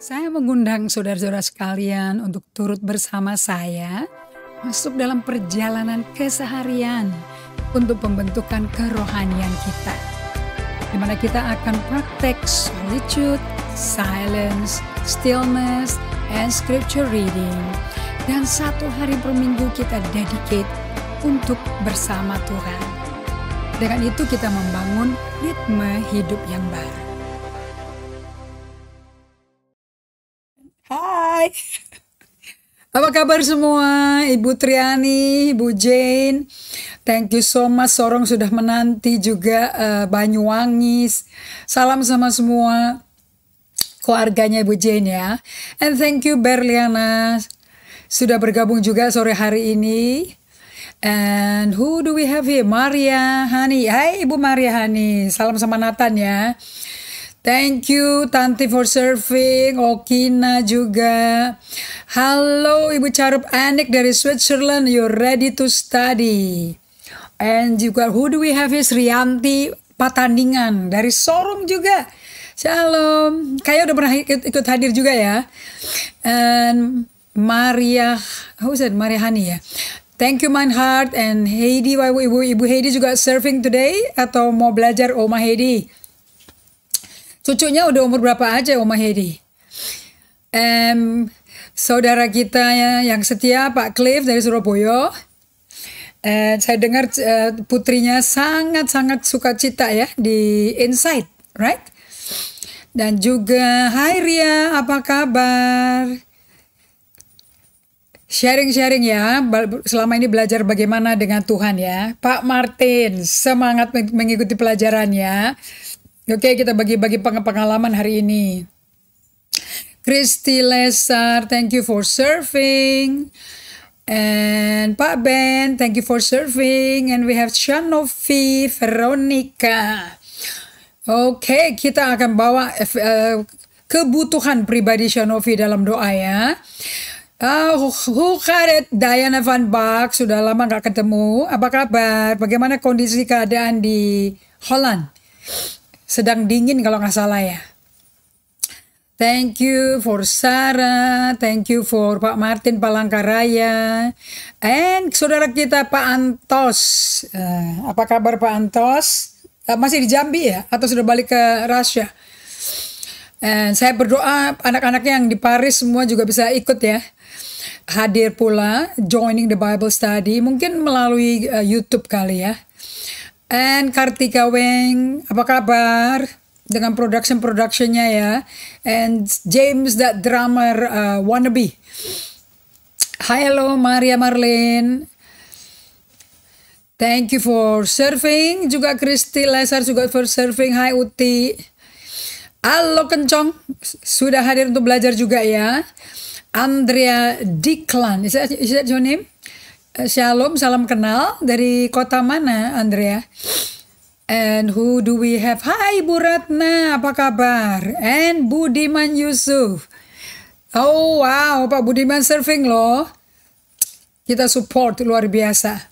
Saya mengundang saudara-saudara sekalian untuk turut bersama saya masuk dalam perjalanan keseharian untuk pembentukan kerohanian kita, di mana kita akan praktek solitude, silence, stillness, and scripture reading. Dan satu hari per minggu kita dedicate untuk bersama Tuhan. Dengan itu kita membangun ritme hidup yang baru. Hai, apa kabar semua? Ibu Triani, Ibu Jane, thank you so much. Sorong sudah menanti juga Banyuwangi. Salam sama semua keluarganya Ibu Jane ya. And thank you Berliana, sudah bergabung juga sore hari ini. And who do we have here? Maria Hani. Hai Ibu Maria Hani, salam sama Nathan ya. Thank you Tanti for serving, Okina juga. Halo Ibu Carup Anik dari Switzerland, you're ready to study. And juga who do we have is Rianti Patandingan dari Sorong juga. Shalom, kayak udah pernah ikut hadir juga ya. And Maria, who is that? Maria Hani ya. Thank you my heart. And Heidi, Ibu Heidi juga serving today atau mau belajar Oma Heidi? Cucunya udah umur berapa aja Oma Hedi? Saudara kita yang setia Pak Cliff dari Surabaya. Saya dengar putrinya sangat-sangat sukacita ya di Insight, right? Dan juga hai Ria, apa kabar? Sharing-sharing ya, selama ini belajar bagaimana dengan Tuhan ya. Pak Martin, semangat mengikuti pelajarannya. Oke, kita bagi-bagi pengalaman hari ini. Kristi Lesar, thank you for serving. And Pak Ben, thank you for serving. And we have Shanofi Veronica. Oke, kita akan bawa kebutuhan pribadi Shanofi dalam doa ya. Who got it? Diana Van Bak, sudah lama gak ketemu. Apa kabar? Bagaimana kondisi keadaan di Holland? Sedang dingin kalau nggak salah ya. Thank you for Sarah, thank you for Pak Martin Palangkaraya, and saudara kita Pak Antos. Apa kabar Pak Antos? Masih di Jambi ya? Atau sudah balik ke Russia? And saya berdoa anak-anaknya yang di Paris semua juga bisa ikut ya. Hadir pula, joining the Bible study, mungkin melalui YouTube kali ya. And Kartika Weng, apa kabar dengan production-productionnya ya. And James that drummer wannabe. Hi, hello Maria Marlene. Thank you for serving. Juga Kristi Lesar juga for serving. Hai Uti. Halo Kencong, sudah hadir untuk belajar juga ya. Andrea Diklan, is that your name? Shalom, salam kenal. Dari kota mana Andrea? And who do we have? Hai Bu Ratna, apa kabar? And Budiman Yusuf. Oh wow, Pak Budiman serving loh. Kita support luar biasa.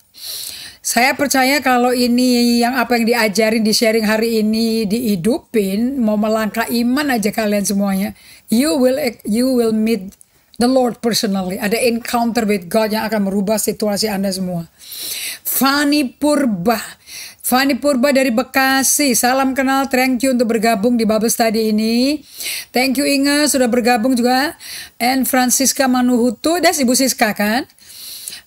Saya percaya kalau ini yang apa yang diajarin di sharing hari ini dihidupin, mau melangkah iman aja kalian semuanya. You will meet the Lord personally. Ada encounter with God yang akan merubah situasi Anda semua. Fani Purba dari Bekasi. Salam kenal, thank you untuk bergabung di Bible Study ini. Thank you Inge sudah bergabung juga. And Francisca Manuhutu, das Ibu Siska kan?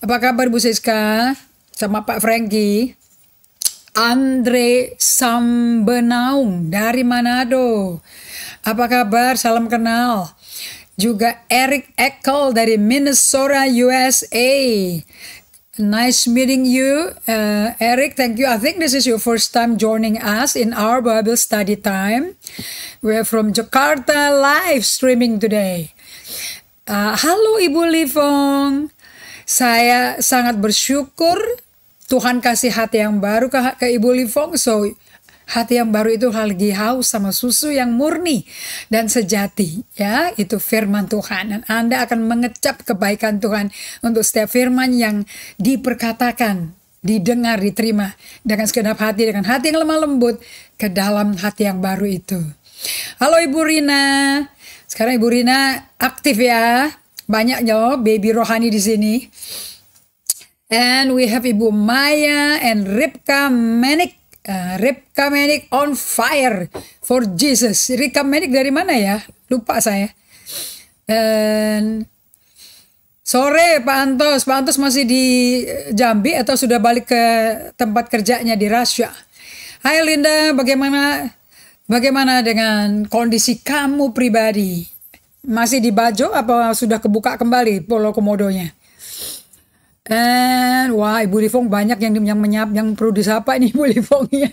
Apa kabar Ibu Siska? Sama Pak Frankie. Andre Sambenaung dari Manado. Apa kabar? Salam kenal. Juga Eric Eckel dari Minnesota, USA. Nice meeting you, Eric. Thank you. I think this is your first time joining us in our Bible study time. We're from Jakarta live streaming today. Halo Ibu Livong. Saya sangat bersyukur Tuhan kasih hati yang baru ke Ibu Livong. So hati yang baru itu lagi haus sama susu yang murni dan sejati ya, itu firman Tuhan, dan Anda akan mengecap kebaikan Tuhan untuk setiap firman yang diperkatakan, didengar, diterima dengan segenap hati, dengan hati yang lemah lembut ke dalam hati yang baru itu. Halo Ibu Rina, Sekarang Ibu Rina aktif ya. Banyak loh baby rohani di sini. And we have Ibu Maya and Ripka Menik. Ripka Menik on fire for Jesus. Ripka Menik dari mana ya? Lupa saya. Dan sore Pak Antos. Pak Antos masih di Jambi atau sudah balik ke tempat kerjanya di Rasya? Hai Linda, bagaimana dengan kondisi kamu pribadi? Masih di Bajo apa sudah kebuka kembali Pulau Komodonya? Dan wah, Ibu Livong banyak yang perlu disapa ini Ibu Livongnya.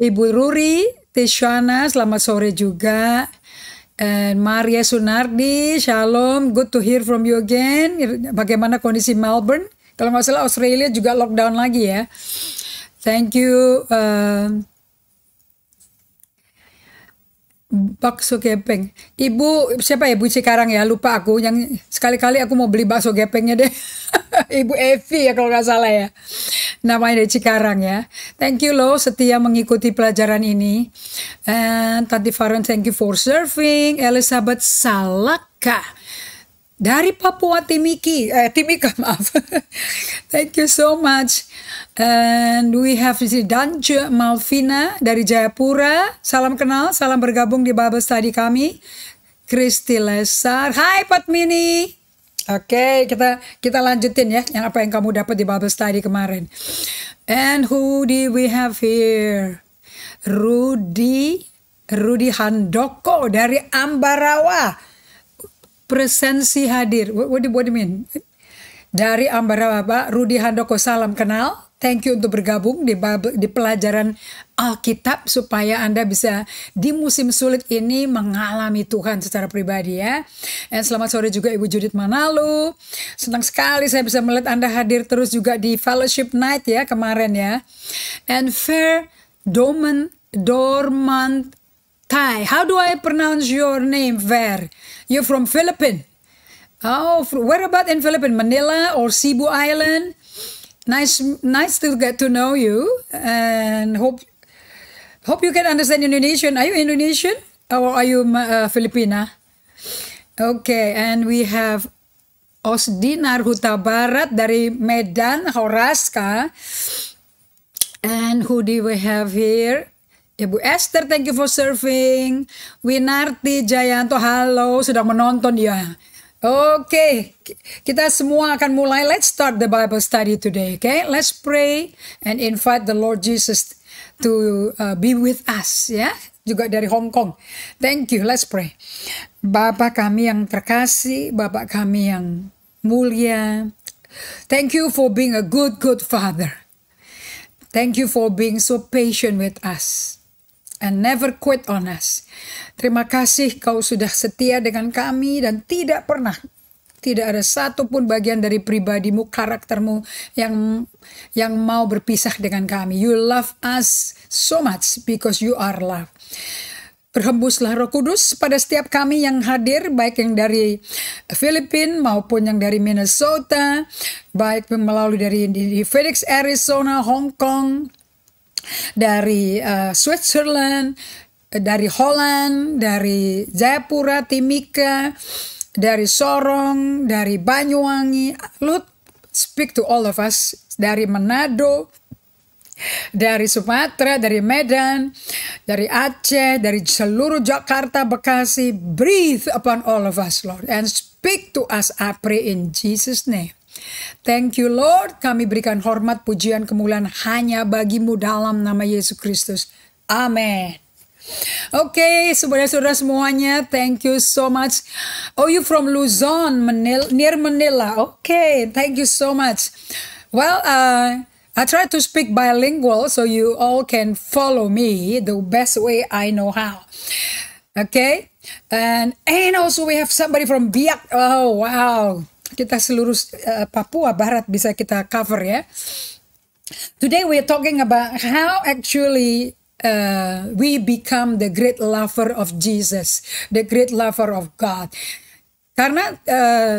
Ibu Ruri, Tisyana, selamat sore juga. And Maria Sunardi, Shalom, good to hear from you again. Bagaimana kondisi Melbourne? Kalau nggak salah Australia juga lockdown lagi ya. Thank you. Bakso gepeng. Ibu siapa ya? Ibu Cikarang ya, lupa aku. Yang sekali-kali aku mau beli bakso gepengnya deh. Ibu Evi ya kalau nggak salah ya. Namanya dari Cikarang ya. Thank you loh setia mengikuti pelajaran ini. And Tante Farhan, thank you for serving. Elizabeth Salaka dari Papua Timika maaf. Thank you so much. And we have Danje Malvina dari Jayapura. Salam kenal, salam bergabung di Bible Study kami. Kristi Lesar. Hai Patmini. Oke, kita lanjutin ya yang apa yang kamu dapat di Bible Study kemarin. And who do we have here? Rudy Handoko dari Ambarawa. Presensi hadir. What do you mean? Dari Ambarawa Pak Rudy Handoko, salam kenal. Thank you untuk bergabung di pelajaran Alkitab supaya Anda bisa di musim sulit ini mengalami Tuhan secara pribadi ya. Dan selamat sore juga Ibu Judith Manalu. Senang sekali saya bisa melihat Anda hadir terus juga di Fellowship Night ya kemarin ya. And Fair Dormantai. How do I pronounce your name, Fair? You're from Philippines. Oh, where about in Philippines? Manila or Cebu Island? Nice to get to know you, and hope you can understand Indonesian. Are you Indonesian or are you Filipina? Okay, and we have Osdinar Huta Barat dari Medan, Horaska. And who do we have here? Ibu Esther, thank you for serving. Winarti Jayanto, halo, sedang menonton ya. Oke, kita semua akan mulai. Let's start the Bible study today, okay? Let's pray and invite the Lord Jesus to be with us, ya. Juga dari Hong Kong. Thank you, let's pray. Bapa kami yang terkasih, Bapa kami yang mulia. Thank you for being a good Father. Thank you for being so patient with us and never quit on us. Terima kasih kau sudah setia dengan kami dan tidak ada satupun bagian dari pribadimu, karaktermu yang mau berpisah dengan kami. You love us so much because you are love. Berhembuslah Roh Kudus pada setiap kami yang hadir, baik yang dari Filipina maupun yang dari Minnesota, baik melalui dari Phoenix, Arizona, Hong Kong, dari Switzerland, dari Holland, dari Jayapura, Timika, dari Sorong, dari Banyuwangi. Lord, speak to all of us. Dari Manado, dari Sumatera, dari Medan, dari Aceh, dari seluruh Jakarta, Bekasi. Breathe upon all of us, Lord, and speak to us, I pray in Jesus' name. Thank you Lord, kami berikan hormat, pujian, kemuliaan hanya bagimu dalam nama Yesus Kristus. Amin. Okay, saudara-saudara semuanya, thank you so much. Oh, you from Luzon, near Manila. Okay, thank you so much. Well, I try to speak bilingual so you all can follow me the best way I know how. Okay, and also we have somebody from Biak. Oh, wow. Kita seluruh Papua Barat bisa kita cover ya. Today we are talking about how actually we become the great lover of Jesus, the great lover of God. Karena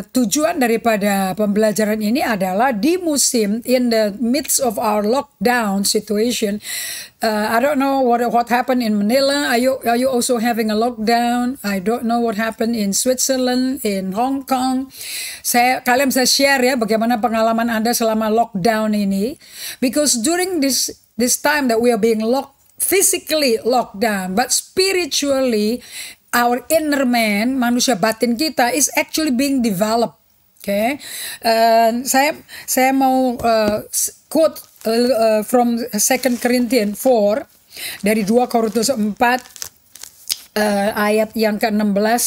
tujuan daripada pembelajaran ini adalah di musim, in the midst of our lockdown situation. I don't know what happened in Manila. Are you also having a lockdown? I don't know what happened in Switzerland, in Hong Kong. Kalian bisa share ya bagaimana pengalaman Anda selama lockdown ini. Because during this time that we are being physically locked down, but spiritually our inner man, manusia batin kita, is actually being developed. Okay, saya mau quote from 2 Corinthians 4 dari 2 Korintus 4 ayat yang ke-16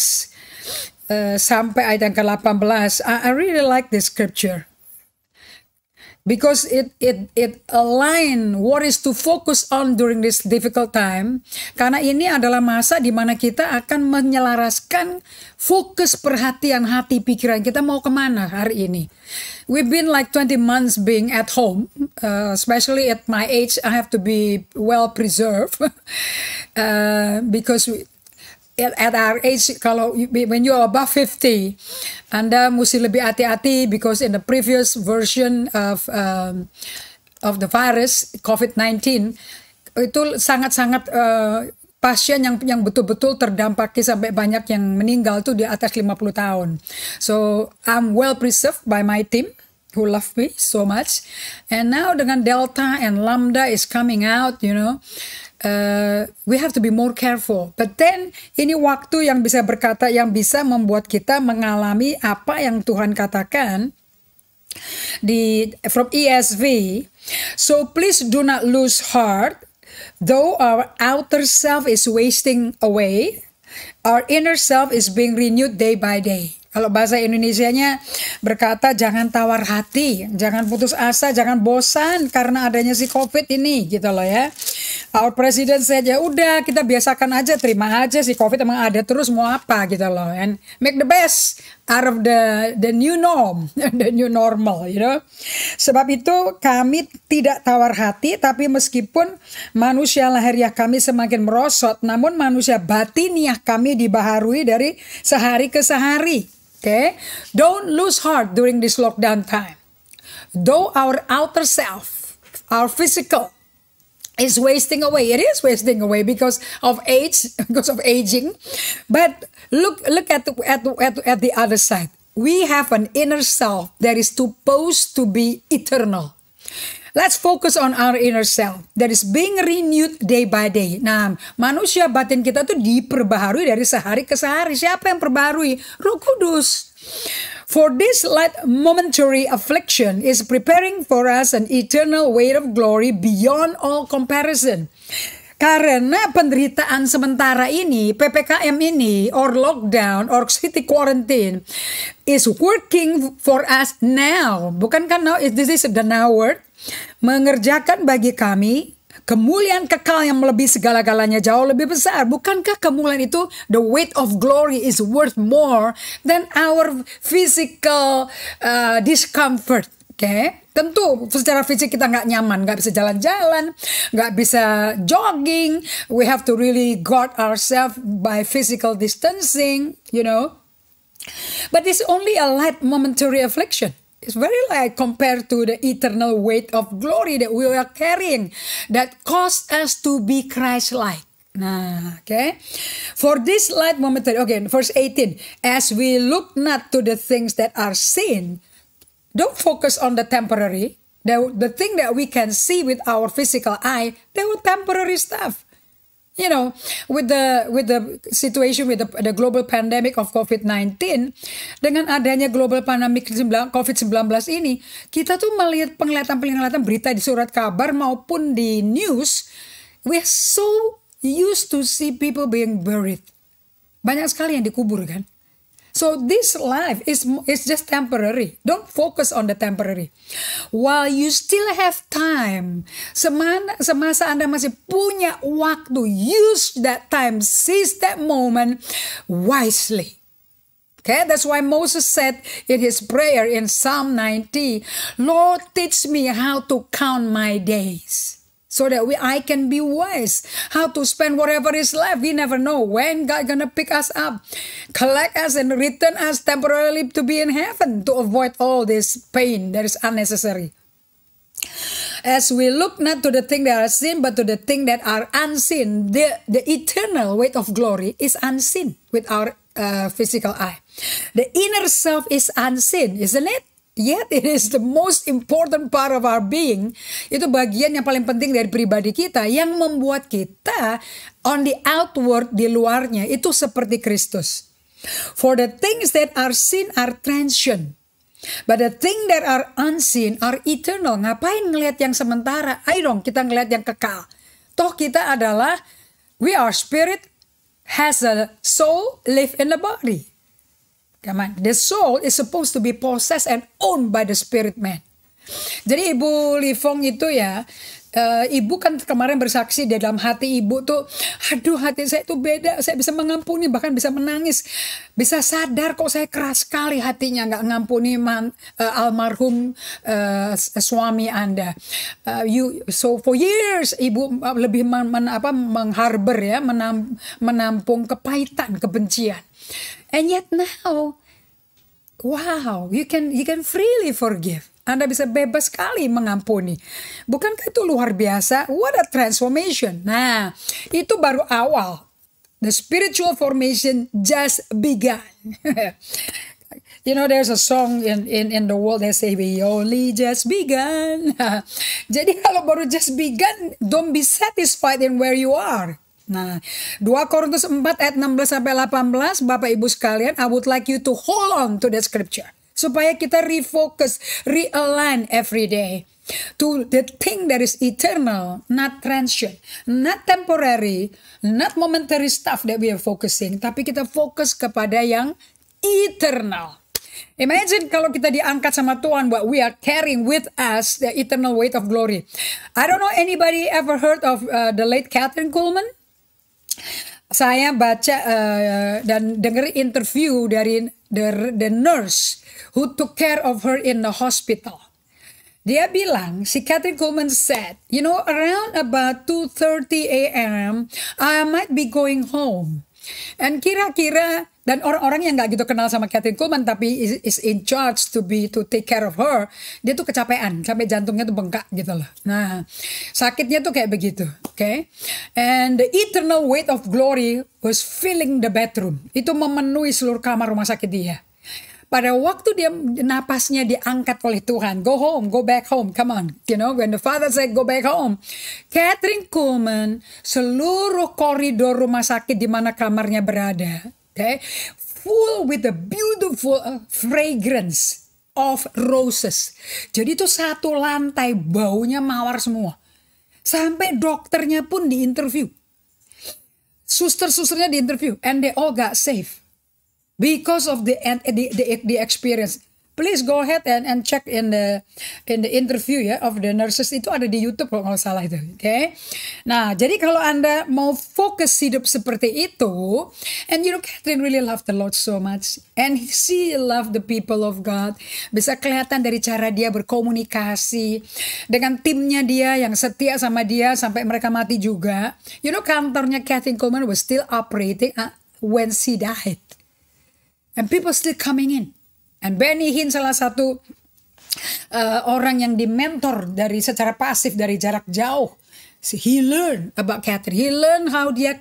sampai ayat yang ke-18. I really like this scripture. Because it align what is to focus on during this difficult time. Karena ini adalah masa di mana kita akan menyelaraskan fokus perhatian hati pikiran kita mau kemana hari ini. We've been like 20 months being at home, especially at my age. I have to be well preserved because at our age, when you are above 50, Anda mesti lebih hati-hati because in the previous version of the virus COVID-19 itu sangat-sangat pasien yang betul-betul terdampaki sampai banyak yang meninggal tuh di atas 50 tahun. So I'm well preserved by my team who love me so much. And now dengan Delta and Lambda is coming out, we have to be more careful. But then ini waktu yang bisa berkata, yang bisa membuat kita mengalami apa yang Tuhan katakan from ESV. So please do not lose heart, though our outer self is wasting away, our inner self is being renewed day by day. Kalau bahasa Indonesianya berkata jangan tawar hati, jangan putus asa, jangan bosan karena adanya si COVID ini gitu loh ya. Our president saja udah kita biasakan aja, terima aja si COVID emang ada terus mau apa gitu loh. And make the best out of the new norm, the new normal, Sebab itu kami tidak tawar hati, tapi meskipun manusia lahiriah kami semakin merosot, namun manusia batiniah kami dibaharui dari sehari ke sehari. Okay? Don't lose heart during this lockdown time. Though our outer self, our physical, is wasting away. It is wasting away because of age, because of aging. But look at the other side. We have an inner self that is supposed to be eternal. Let's focus on our inner self that is being renewed day by day. Nah, manusia batin kita tuh diperbaharui dari sehari ke sehari. Siapa yang perbaharui? Roh Kudus. For this light momentary affliction is preparing for us an eternal weight of glory beyond all comparison. Karena penderitaan sementara ini, PPKM ini, or lockdown, or city quarantine, is working for us now. Bukankah now, this is the now word, mengerjakan bagi kami kemuliaan kekal yang melebihi segala-galanya jauh lebih besar. Bukankah kemuliaan itu, the weight of glory is worth more than our physical discomfort. Okay? Tentu secara fisik kita nggak nyaman, nggak bisa jalan-jalan, nggak bisa jogging. We have to really guard ourselves by physical distancing, But it's only a light momentary affliction. It's very light compared to the eternal weight of glory that we are carrying that caused us to be Christ-like. Nah, okay. For this light momentary, okay, verse 18. As we look not to the things that are seen, don't focus on the temporary. The thing that we can see with our physical eye, they were temporary stuff. With the situation with the global pandemic of COVID-19, dengan adanya global pandemic COVID-19 ini, kita tuh melihat penglihatan berita di surat kabar maupun di news, we're so used to see people being buried. Banyak sekali yang dikubur kan. So this life is just temporary. Don't focus on the temporary. While you still have time, semasa Anda masih punya waktu, use that time, seize that moment wisely. Okay, that's why Moses said in his prayer in Psalm 90, Lord, teach me how to count my days. So that I can be wise how to spend whatever is left. We never know when God gonna pick us up, collect us, and return us temporarily to be in heaven, to avoid all this pain that is unnecessary. As we look not to the things that are seen, but to the things that are unseen, the eternal weight of glory is unseen with our physical eye. The inner self is unseen, isn't it? Yet it is the most important part of our being. Itu bagian yang paling penting dari pribadi kita, yang membuat kita on the outward, di luarnya itu seperti Kristus. For the things that are seen are transient, but the things that are unseen are eternal. Ngapain ngelihat yang sementara? Ayo dong kita ngelihat yang kekal. Toh kita adalah, we are spirit, has a soul, live in the body. Come on. The soul is supposed to be possessed and owned by the spirit man. Jadi Ibu Livong itu ya, Ibu kan kemarin bersaksi di dalam hati Ibu tuh, aduh hati saya itu beda, saya bisa mengampuni, bahkan bisa menangis, bisa sadar kok saya keras sekali hatinya, nggak ngampuni almarhum suami Anda. So for years Ibu lebih mengharbor ya, menampung kepahitan, kebencian. And yet now, wow, you can freely forgive. Anda bisa bebas sekali mengampuni. Bukankah itu luar biasa? What a transformation. Nah, itu baru awal. The spiritual formation just begun. You know, there's a song in the world that say, we only just begun. Jadi kalau baru just begun, don't be satisfied in where you are. Nah, 2 Korintus 4 ayat 16-18, Bapak Ibu sekalian, I would like you to hold on to that scripture. Supaya kita refocus, realign every day to the thing that is eternal, not transient, not temporary, not momentary stuff that we are focusing. Tapi kita fokus kepada yang eternal. Imagine kalau kita diangkat sama Tuhan, what we are carrying with us the eternal weight of glory. I don't know anybody ever heard of the late Kathryn Kuhlman? Saya baca dan dengar interview dari the nurse who took care of her in the hospital. Dia bilang, si Kathryn Kuhlman said, you know, around about 2:30 a.m. I might be going home. And kira-kira, dan orang-orang yang gak gitu kenal sama Kathryn Kuhlman tapi is in charge to take care of her, dia tuh kecapean sampai jantungnya tuh bengkak gitu loh. Nah, sakitnya tuh kayak begitu, okay? And the eternal weight of glory was filling the bedroom. Itu memenuhi seluruh kamar rumah sakit dia. Pada waktu dia napasnya diangkat oleh Tuhan, go home, go back home, come on. You know, when the father said go back home, Kathryn Kuhlman, seluruh koridor rumah sakit di mana kamarnya berada, okay, full with the beautiful fragrance of roses. Jadi itu satu lantai baunya mawar semua. Sampai dokternya pun diinterview. Suster-susternya diinterview, and they all got saved. Because of the experience. Please go ahead and check in the interview ya of the nurses, itu ada di YouTube kalau nggak salah itu, oke? Okay? Nah, jadi kalau Anda mau fokus hidup seperti itu, and you know Kathryn really loved the Lord so much, and she loved the people of God. Bisa kelihatan dari cara dia berkomunikasi dengan timnya dia yang setia sama dia sampai mereka mati juga. You know kantornya Kathryn Kuhlman was still operating when she died. And people still coming in. And Benny Hinn salah satu orang yang dimentor dari secara pasif dari jarak jauh. He learned about Kathryn. He learned how dia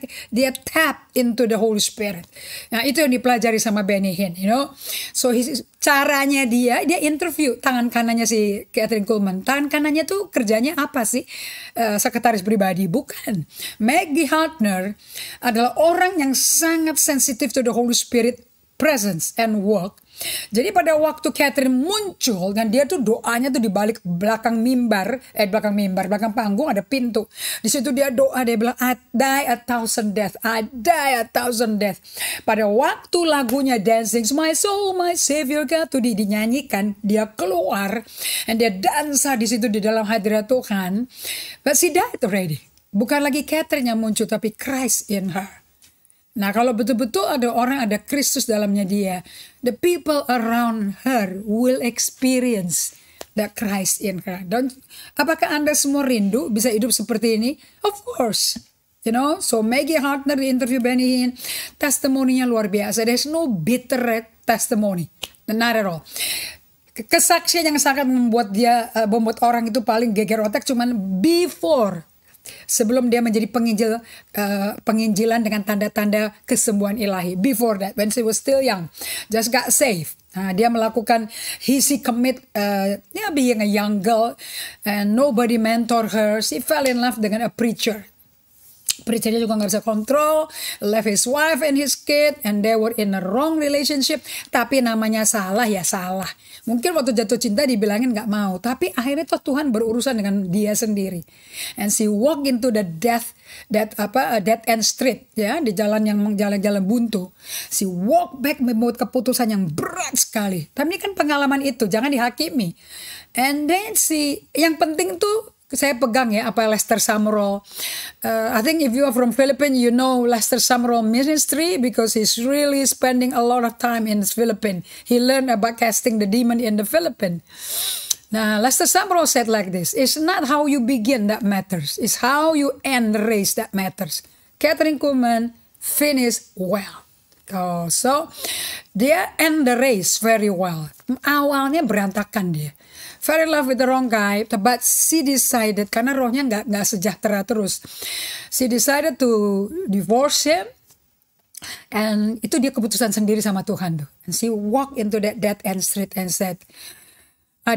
tap into the Holy Spirit. Nah itu yang dipelajari sama Benny Hinn, you know. So caranya dia interview tangan kanannya si Kathryn Kuhlman. Tangan kanannya tuh kerjanya apa sih? Sekretaris pribadi? Bukan. Maggie Hartner adalah orang yang sangat sensitif to the Holy Spirit presence and work. Jadi pada waktu Kathryn muncul dan dia tuh doanya tuh di belakang panggung ada pintu. Di situ dia doa, dia bilang I die 1,000 death, I die 1,000 death. Pada waktu lagunya Dancing My Soul, My Savior God tuh dinyanyikan, dia keluar dan dia dansa di situ di dalam hadirat Tuhan. But she died already. Bukan lagi Kathryn yang muncul tapi Christ in her. Nah kalau betul-betul ada orang, ada Kristus dalamnya dia, the people around her will experience that Christ in her. Apakah Anda semua rindu bisa hidup seperti ini? Of course. You know, so Maggie Hartner di interview Benny Hinn, testimoninya luar biasa. There's no bitter testimony, not at all. Kesaksian yang sangat membuat orang itu paling geger otak cuman sebelum dia menjadi penginjilan dengan tanda-tanda kesembuhan ilahi. Before that, when she was still young, just got saved. Nah, dia melakukan, he commit being a young girl and nobody mentor her. She fell in love dengan a preacher. Preachernya juga gak bisa kontrol, left his wife and his kid, and they were in a wrong relationship. Tapi namanya salah ya salah. Mungkin waktu jatuh cinta dibilangin gak mau, tapi akhirnya Tuhan berurusan dengan dia sendiri. And she walk into the dead end street, ya, di jalan buntu. She walk back membuat keputusan yang berat sekali. Tapi ini kan pengalaman itu, jangan dihakimi. And then yang penting tuh, saya pegang ya apa Lester Sumrall. I think if you are from Philippines, you know Lester Sumrall ministry because he's really spending a lot of time in the Philippines. He learned about casting the demon in the Philippines. Now, Lester Sumrall said like this, it's not how you begin that matters, it's how you end the race that matters. Kathryn Kuhlman finished well. So dia end the race very well. Awalnya berantakan dia. Fell in love with the wrong guy, but she decided, karena rohnya nggak sejahtera terus. She decided to divorce him, and itu dia keputusan sendiri sama Tuhan tuh. And she walked into that dead end street and said, I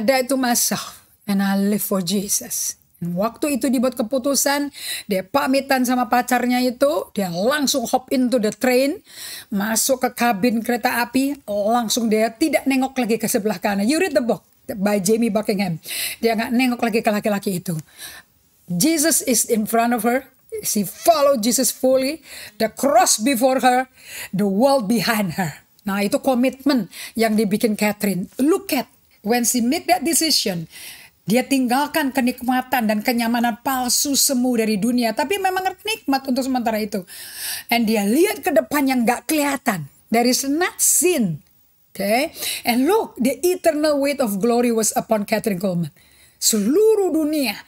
die to myself, and I live for Jesus. And waktu itu dibuat keputusan, dia pamitan sama pacarnya itu, dia langsung hop into the train, masuk ke kabin kereta api, langsung dia tidak nengok lagi ke sebelah kanan. You read the book by Jamie Buckingham. Dia nggak nengok lagi ke laki-laki itu. Jesus is in front of her. She followed Jesus fully. The cross before her, the world behind her. Nah, itu komitmen yang dibikin Kathryn. Look at when she make that decision. Dia tinggalkan kenikmatan dan kenyamanan palsu semu dari dunia. Tapi memang nikmat untuk sementara itu. And dia lihat ke depan yang gak kelihatan. There is not sin. Okay? And look, the eternal weight of glory was upon Kathryn Kuhlman. Seluruh dunia.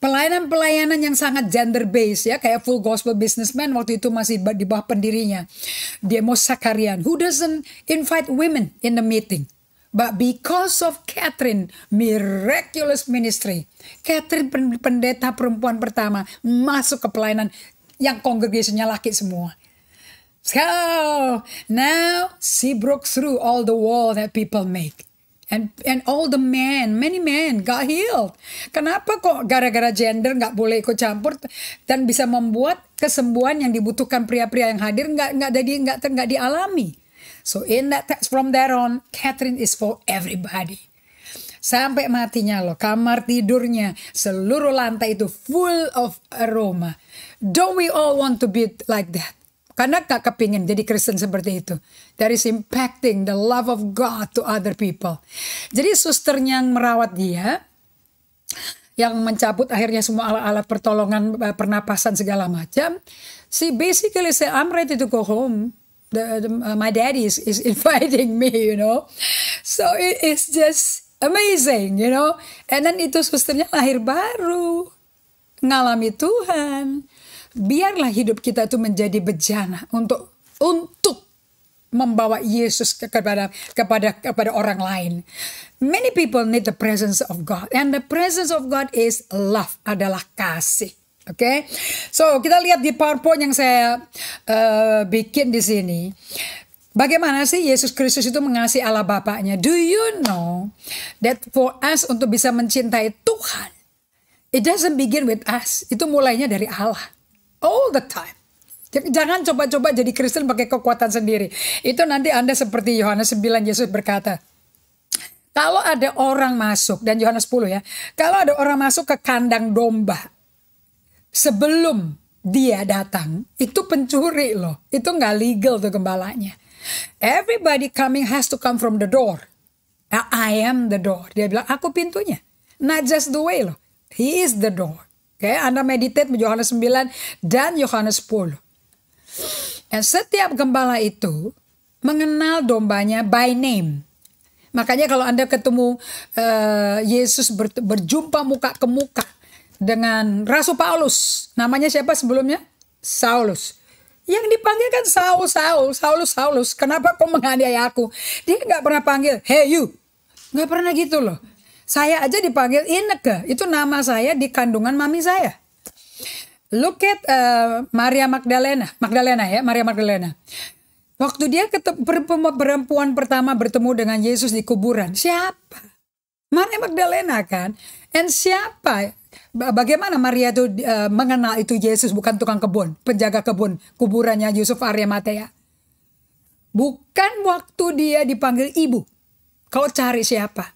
Pelayanan-pelayanan yang sangat gender based ya. Kayak Full Gospel Businessman waktu itu masih di bawah pendirinya. Demos Sakarian. Who doesn't invite women in the meeting? But because of Kathryn miraculous ministry, Kathryn pendeta perempuan pertama masuk ke pelayanan yang congregation-nya laki semua. So now she broke through all the wall that people make. And all the men, many men got healed. Kenapa kok gara-gara gender nggak boleh ikut campur dan bisa membuat kesembuhan yang dibutuhkan pria-pria yang hadir nggak dialami. So from there on, Kathryn is for everybody. Sampai matinya loh, kamar tidurnya, seluruh lantai itu full of aroma. Don't we all want to be like that? Karena gak kepingin jadi Kristen seperti itu. That is impacting the love of God to other people. Jadi susternya yang merawat dia, yang mencabut akhirnya semua alat-alat pertolongan, pernapasan segala macam. She basically said, I'm ready to go home. My daddy is inviting me, you know. So it's just amazing, you know. And then itu susternya lahir baru, ngalami Tuhan. Biarlah hidup kita itu menjadi bejana untuk membawa Yesus kepada orang lain. Many people need the presence of God, and the presence of God is love, adalah kasih. Oke, so kita lihat di PowerPoint yang saya bikin di sini. Bagaimana sih Yesus Kristus itu mengasihi Allah Bapaknya? Do you know that for us untuk bisa mencintai Tuhan, it doesn't begin with us. Itu mulainya dari Allah. All the time. Jangan coba-coba jadi Kristen pakai kekuatan sendiri. Itu nanti Anda seperti Yohanes 9, Yesus berkata, kalau ada orang masuk, dan Yohanes 10 ya, kalau ada orang masuk ke kandang domba, sebelum dia datang, itu pencuri loh. Itu nggak legal tuh gembalanya. Everybody coming has to come from the door. I am the door. Dia bilang, aku pintunya. Not just the way loh. He is the door. Oke, Anda meditate Yohanes 9 dan Yohanes 10. Dan setiap gembala itu mengenal dombanya by name. Makanya kalau Anda ketemu Yesus berjumpa muka ke muka dengan Rasul Paulus, namanya siapa sebelumnya? Saulus. Yang dipanggil kan Saulus. Kenapa kau menganiaya aku? Dia nggak pernah panggil, hey you. Nggak pernah gitu loh. Saya aja dipanggil Ineke. Itu nama saya di kandungan mami saya. Look at Maria Magdalena. Maria Magdalena. Waktu dia perempuan pertama bertemu dengan Yesus di kuburan. Siapa? Maria Magdalena kan. And siapa? Bagaimana Maria itu mengenal itu Yesus bukan tukang kebun, penjaga kebun, kuburannya Yusuf Arimatea. Bukan waktu dia dipanggil ibu. Kau cari siapa?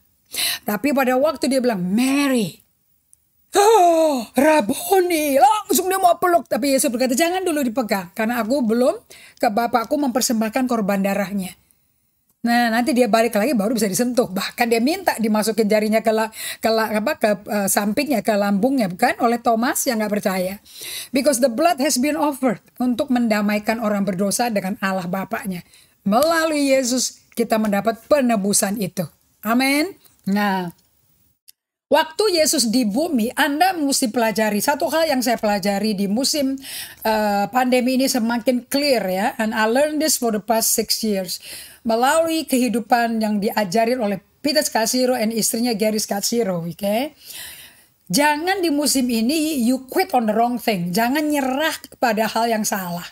Tapi pada waktu dia bilang Mary. Oh, Raboni, langsung dia mau peluk. Tapi Yesus berkata jangan dulu dipegang. Karena aku belum ke bapakku mempersembahkan korban darahnya. Nah nanti dia balik lagi baru bisa disentuh. Bahkan dia minta dimasukin jarinya ke sampingnya, ke lambungnya. Bukan oleh Thomas yang gak percaya. Because the blood has been offered. Untuk mendamaikan orang berdosa dengan Allah Bapaknya. Melalui Yesus kita mendapat penebusan itu. Amin. Nah waktu Yesus di bumi, Anda mesti pelajari. Satu hal yang saya pelajari di musim pandemi ini semakin clear ya. And I learned this for the past 6 years. Melalui kehidupan yang diajarin oleh Peter Scazzero dan istrinya Gary Scazzero. Okay? Jangan di musim ini you quit on the wrong thing. Jangan nyerah kepada hal yang salah.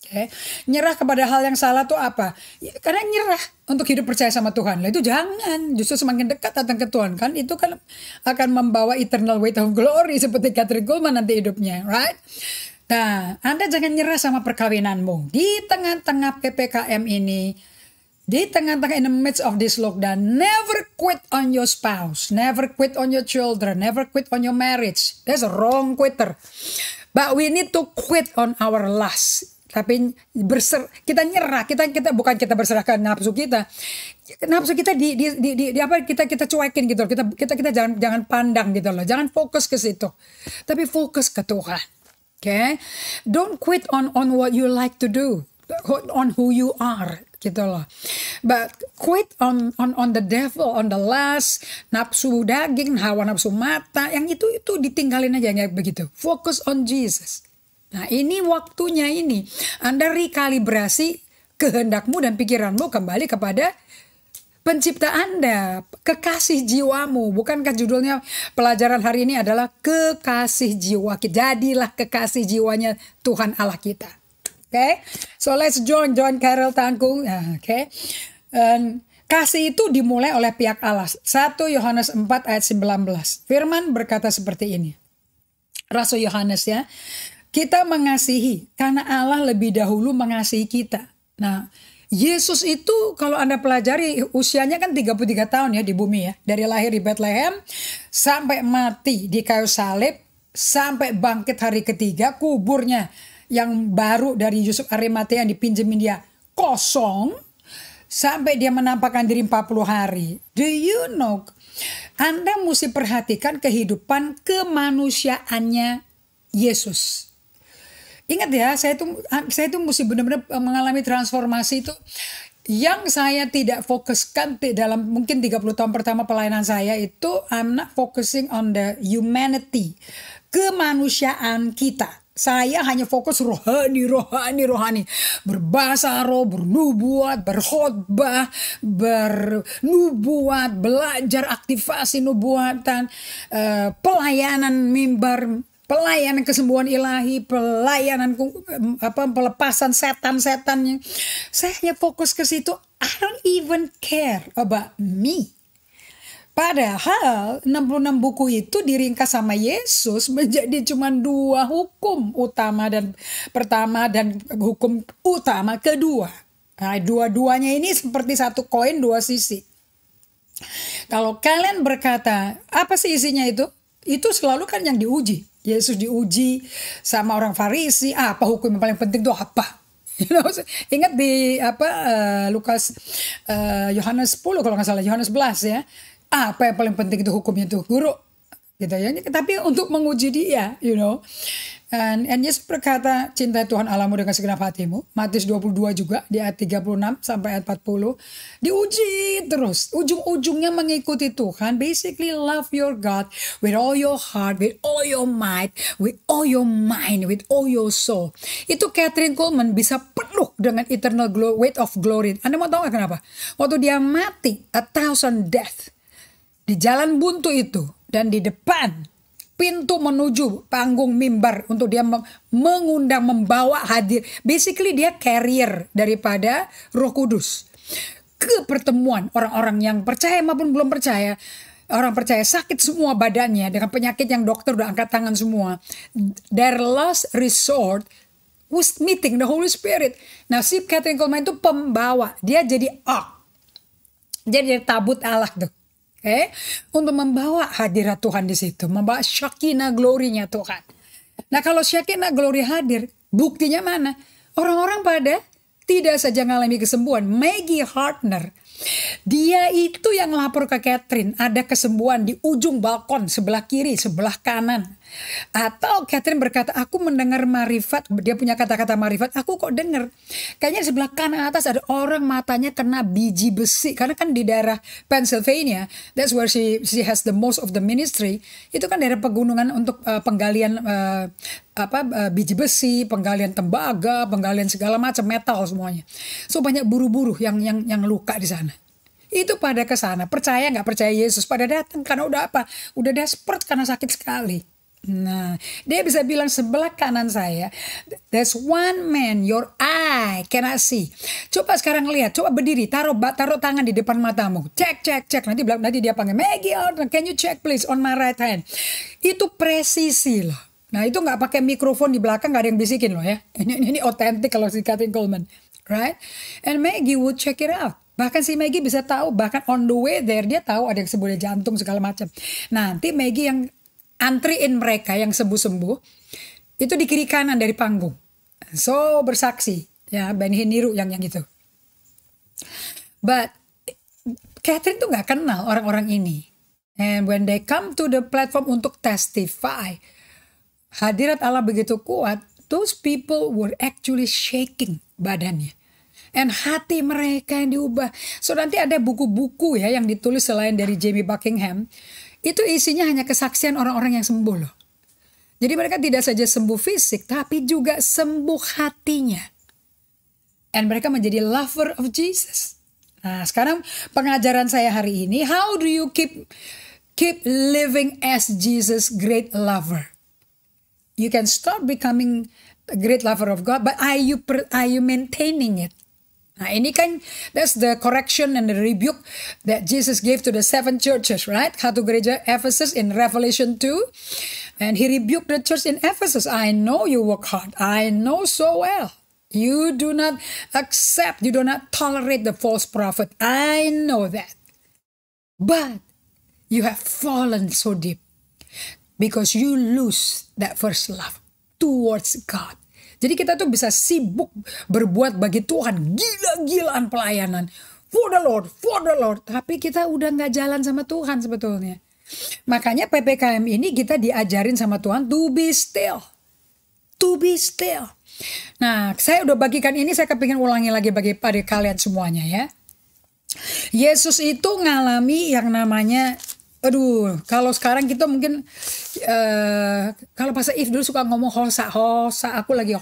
Okay. Nyerah kepada hal yang salah tuh apa? Ya, karena nyerah untuk hidup percaya sama Tuhan. Lah itu jangan, justru semakin dekat datang ke Tuhan kan itu kan akan membawa eternal weight of glory seperti Kathryn Kuhlman nanti hidupnya, right? Nah, Anda jangan nyerah sama perkawinanmu. Di tengah-tengah PPKM ini, di tengah-tengah in the midst of this lockdown, never quit on your spouse, never quit on your children, never quit on your marriage. That's a wrong quitter. But we need to quit on our lust. Tapi kita nyerah, kita bukan kita berserahkan nafsu kita kita cuekin gitu loh. Kita jangan pandang gitu loh, jangan fokus ke situ, tapi fokus ke Tuhan. Okay, don't quit on what you like to do, on who you are gitu loh, but quit on the devil, on the lust, nafsu daging, hawa nafsu mata, yang itu ditinggalin aja kayak begitu. Fokus on Jesus. Nah ini waktunya ini. Anda rekalibrasi kehendakmu dan pikiranmu kembali kepada pencipta Anda. Kekasih jiwamu. Bukankah judulnya pelajaran hari ini adalah kekasih jiwa. Jadilah kekasih jiwanya Tuhan Allah kita. Okay? So let's join Carol Tangkung. Okay? Kasih itu dimulai oleh pihak Allah. 1 Yohanes 4 ayat 19. Firman berkata seperti ini. Rasul Yohanes ya. Kita mengasihi karena Allah lebih dahulu mengasihi kita. Nah, Yesus itu kalau Anda pelajari usianya kan 33 tahun ya di bumi ya. Dari lahir di Bethlehem sampai mati di kayu salib, sampai bangkit hari ketiga, kuburnya yang baru dari Yusuf Arimatea yang dipinjemin dia kosong, sampai dia menampakkan diri 40 hari. Do you know? Anda mesti perhatikan kehidupan kemanusiaannya Yesus. Ingat ya, saya itu mesti benar-benar mengalami transformasi itu yang saya tidak fokuskan dalam mungkin 30 tahun pertama pelayanan saya itu. I'm not focusing on the humanity, kemanusiaan kita. Saya hanya fokus rohani. Berbahasa roh, bernubuat, berkhotbah, bernubuat, belajar aktivasi nubuatan, pelayanan mimbar, pelayanan kesembuhan ilahi, pelayanan pelepasan setan-setannya. Saya hanya fokus ke situ. I don't even care about me. Padahal 66 buku itu diringkas sama Yesus menjadi cuma 2 hukum utama dan pertama dan hukum utama kedua. Nah, dua-duanya ini seperti satu koin 2 sisi. Kalau kalian berkata, apa sih isinya itu? Itu selalu kan yang diuji. Yesus diuji sama orang Farisi, apa hukum yang paling penting itu apa? Ingat di Lukas Yohanes 10 kalau nggak salah, Yohanes 11 ya. Apa yang paling penting itu hukumnya itu? Guru, gitu ya. Tapi untuk menguji dia, you know. And Yesus berkata, cintai Tuhan Allahmu dengan segenap hatimu. Matius 22 juga di ayat 36 sampai ayat 40. Diuji terus. Ujung-ujungnya mengikuti Tuhan. Basically love your God with all your heart, with all your might, with all your mind, with all your soul. Itu Kathryn Kuhlman bisa penuh dengan eternal weight of glory. Anda mau tahu gak kenapa? Waktu dia mati, 1,000 death. Di jalan buntu itu. Dan di depan pintu menuju panggung mimbar untuk dia mengundang, membawa hadir. Basically dia carrier daripada Roh Kudus ke pertemuan orang-orang yang percaya maupun belum percaya. Orang percaya sakit semua badannya dengan penyakit yang dokter udah angkat tangan semua. Their last resort was meeting the Holy Spirit. Nah, si Kathryn Kuhlman itu pembawa. Dia jadi ark. Jadi tabut Allah tuh. Untuk membawa hadirat Tuhan di situ, membawa Shekinah glory-nya Tuhan. Nah, kalau Shekinah glory hadir, buktinya mana? Orang-orang pada tidak saja mengalami kesembuhan. Maggie Hartner, dia itu yang lapor ke Kathryn, ada kesembuhan di ujung balkon sebelah kiri, sebelah kanan. Atau Kathryn berkata, aku mendengar marifat, dia punya kata-kata marifat, aku kok dengar. Kayaknya di sebelah kanan atas ada orang matanya kena biji besi. Karena kan di daerah Pennsylvania, that's where she has the most of the ministry. Itu kan daerah pegunungan untuk penggalian biji besi, penggalian tembaga, penggalian segala macam metal semuanya. So banyak buruh-buruh yang luka di sana. Itu pada ke sana, percaya nggak percaya Yesus pada datang karena udah apa? Udah desperate karena sakit sekali. Nah, dia bisa bilang sebelah kanan saya, there's one man your eye cannot see. Coba sekarang lihat, coba berdiri, taruh tangan di depan matamu, cek. Nanti dia panggil, Maggie, can you check please on my right hand? Itu presisi loh. Nah, itu nggak pakai mikrofon di belakang, nggak ada yang bisikin loh ya. Ini otentik kalau si Kathryn Kuhlman, right? And Maggie would check it out. Bahkan si Maggie bisa tahu, bahkan on the way there dia tahu ada yang sebuah jantung segala macam. Nanti Maggie yang antriin mereka yang sembuh-sembuh itu di kiri kanan dari panggung. So bersaksi ya, Benny Niru yang gitu. But Kathryn tuh nggak kenal orang-orang ini. And when they come to the platform untuk testify, hadirat Allah begitu kuat, those people were actually shaking badannya. And hati mereka yang diubah. So nanti ada buku-buku ya yang ditulis selain dari Jamie Buckingham. Itu isinya hanya kesaksian orang-orang yang sembuh loh. Jadi mereka tidak saja sembuh fisik, tapi juga sembuh hatinya. And mereka menjadi lover of Jesus. Nah, sekarang pengajaran saya hari ini, how do you keep living as Jesus great lover? You can start becoming a great lover of God, but are you maintaining it? Nah, ini kan that's the correction and the rebuke that Jesus gave to the 7 churches, right? Satu gereja Ephesus in Revelation 2. And he rebuked the church in Ephesus. I know you work hard. I know so well. You do not accept, you do not tolerate the false prophet. I know that. But you have fallen so deep because you lose that first love towards God. Jadi kita tuh bisa sibuk berbuat bagi Tuhan, gila-gilaan pelayanan. For the Lord. Tapi kita udah gak jalan sama Tuhan sebetulnya. Makanya PPKM ini kita diajarin sama Tuhan to be still. To be still. Nah, saya udah bagikan ini, saya kepingin ulangi lagi bagi pada kalian semuanya ya. Yesus itu ngalami yang namanya, kalau sekarang kita mungkin kalau Pastor If dulu suka ngomong hosa, aku lagi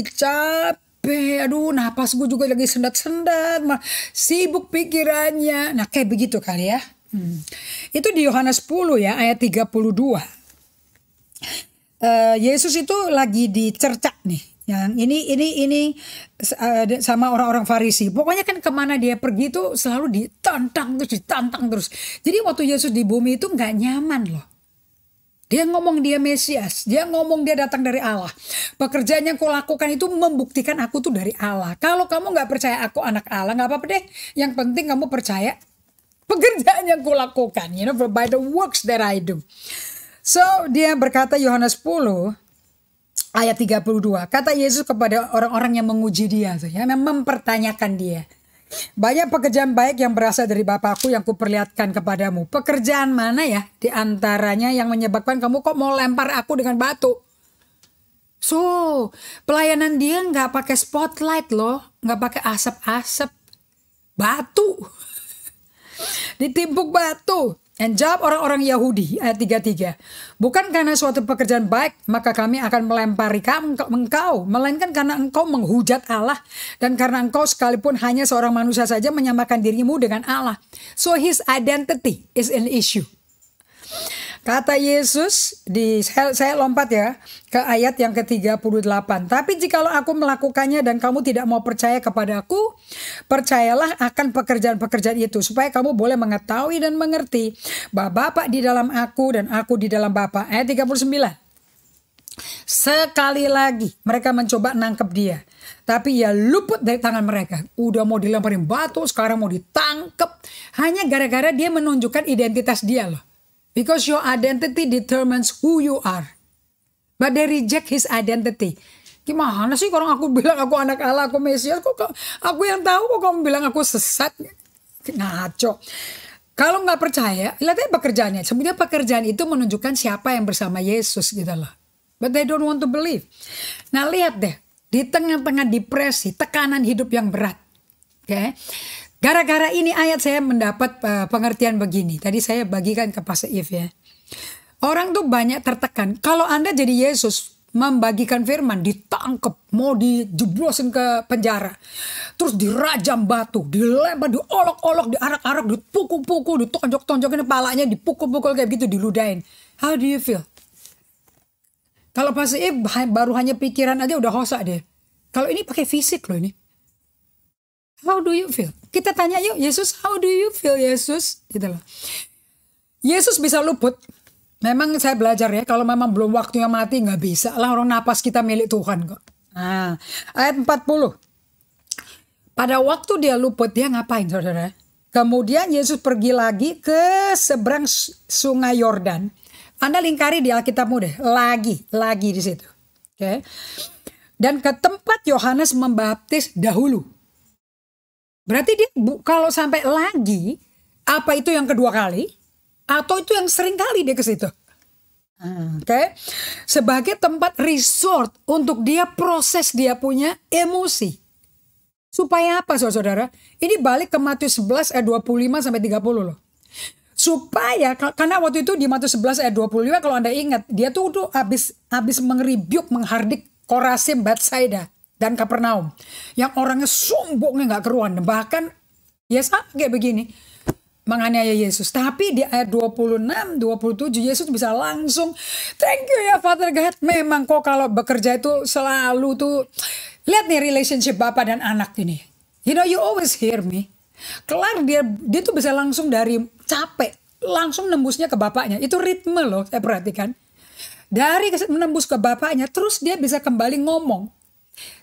capek, napas gue juga lagi sendat-sendat, sibuk pikirannya. Nah, kayak begitu kali ya. Itu di Yohanes 10 ya, ayat 32. Yesus itu lagi dicercak nih. Yang ini sama orang-orang Farisi. Pokoknya kan kemana dia pergi tuh selalu ditantang terus. Jadi waktu Yesus di bumi itu nggak nyaman loh. Dia ngomong dia Mesias, dia ngomong dia datang dari Allah. Pekerjaan yang kau lakukan itu membuktikan aku tuh dari Allah. Kalau kamu nggak percaya aku anak Allah, nggak apa-apa deh. Yang penting kamu percaya pekerjaan yang kau lakukan, by the works that I do. So dia berkata Yohanes 10 ayat 32. Kata Yesus kepada orang-orang yang menguji dia, yang mempertanyakan dia. Banyak pekerjaan baik yang berasal dari Bapakku yang kuperlihatkan kepadamu. Pekerjaan mana ya di antaranya yang menyebabkan kamu kok mau lempar aku dengan batu? So, pelayanan dia nggak pakai spotlight loh, nggak pakai asap-asap, batu, ditimpuk batu. Dan jawab orang-orang Yahudi, ayat 33. Bukan karena suatu pekerjaan baik, maka kami akan melempari engkau. Melainkan karena engkau menghujat Allah. Dan karena engkau sekalipun hanya seorang manusia saja menyamakan dirimu dengan Allah. So his identity is an issue. Kata Yesus, saya lompat ya ke ayat yang ke-38. Tapi jikalau aku melakukannya dan kamu tidak mau percaya kepadaku, percayalah akan pekerjaan-pekerjaan itu. Supaya kamu boleh mengetahui dan mengerti bahwa Bapa di dalam aku dan aku di dalam Bapa. Ayat 39. Sekali lagi mereka mencoba nangkep dia. Tapi ya luput dari tangan mereka. Udah mau dilemparin batu, sekarang mau ditangkep. Hanya gara-gara dia menunjukkan identitas dia loh. Because your identity determines who you are. But they reject his identity. Gimana sih kalau aku bilang aku anak Allah, aku Mesias, kok aku yang tahu kok kamu bilang aku sesat? Ngaco. Kalau nggak percaya, lihat aja pekerjaannya. Sebenarnya pekerjaan itu menunjukkan siapa yang bersama Yesus gitu loh. But they don't want to believe. Nah lihat deh, di tengah-tengah depresi, tekanan hidup yang berat. Oke. Gara-gara ini ayat saya mendapat pengertian begini. Tadi saya bagikan ke Pastor If ya. Orang tuh banyak tertekan. Kalau Anda jadi Yesus membagikan firman, ditangkep, mau dijeblosin ke penjara. Terus dirajam batu, dilempar, diolok-olok, diarak-arak, dipukul-pukul, ditonjok-tonjokin kepalanya, dipukul-pukul kayak gitu, diludahin. How do you feel? Kalau Pastor If baru hanya pikiran aja udah hosa deh. Kalau ini pakai fisik loh ini. How do you feel? Kita tanya yuk, Yesus, how do you feel, Yesus? Gitu loh. Yesus bisa luput. Memang saya belajar ya, kalau memang belum waktunya mati, nggak bisa lah, orang napas kita milik Tuhan kok. Nah, ayat 40. Pada waktu dia luput, dia ngapain saudara? Kemudian Yesus pergi lagi ke seberang sungai Yordan. Anda lingkari di Alkitabmu deh, lagi di situ. Oke. Dan ke tempat Yohanes membaptis dahulu. Berarti dia kalau sampai lagi, apa itu yang kedua kali? Atau itu yang sering kali dia ke situ? Oke. Sebagai tempat resort untuk dia proses dia punya emosi. Supaya apa saudara? Ini balik ke Matius 11 ayat 25 sampai 30 loh. Supaya, karena waktu itu di Matius 11 ayat 25 kalau Anda ingat, dia tuh habis menghardik Korasim, Betsaida dan Kapernaum, yang orangnya sombongnya nggak keruan, bahkan ya sama kayak begini menganiaya Yesus. Tapi di ayat 26, 27 Yesus bisa langsung, thank you ya Father God. Memang kok kalau bekerja itu selalu tuh, lihat nih relationship Bapak dan anak ini. You know, you always hear me. Kelar dia tuh bisa langsung dari capek langsung nembusnya ke Bapaknya. Itu ritme loh, saya perhatikan. Dari menembus ke Bapaknya, terus dia bisa kembali ngomong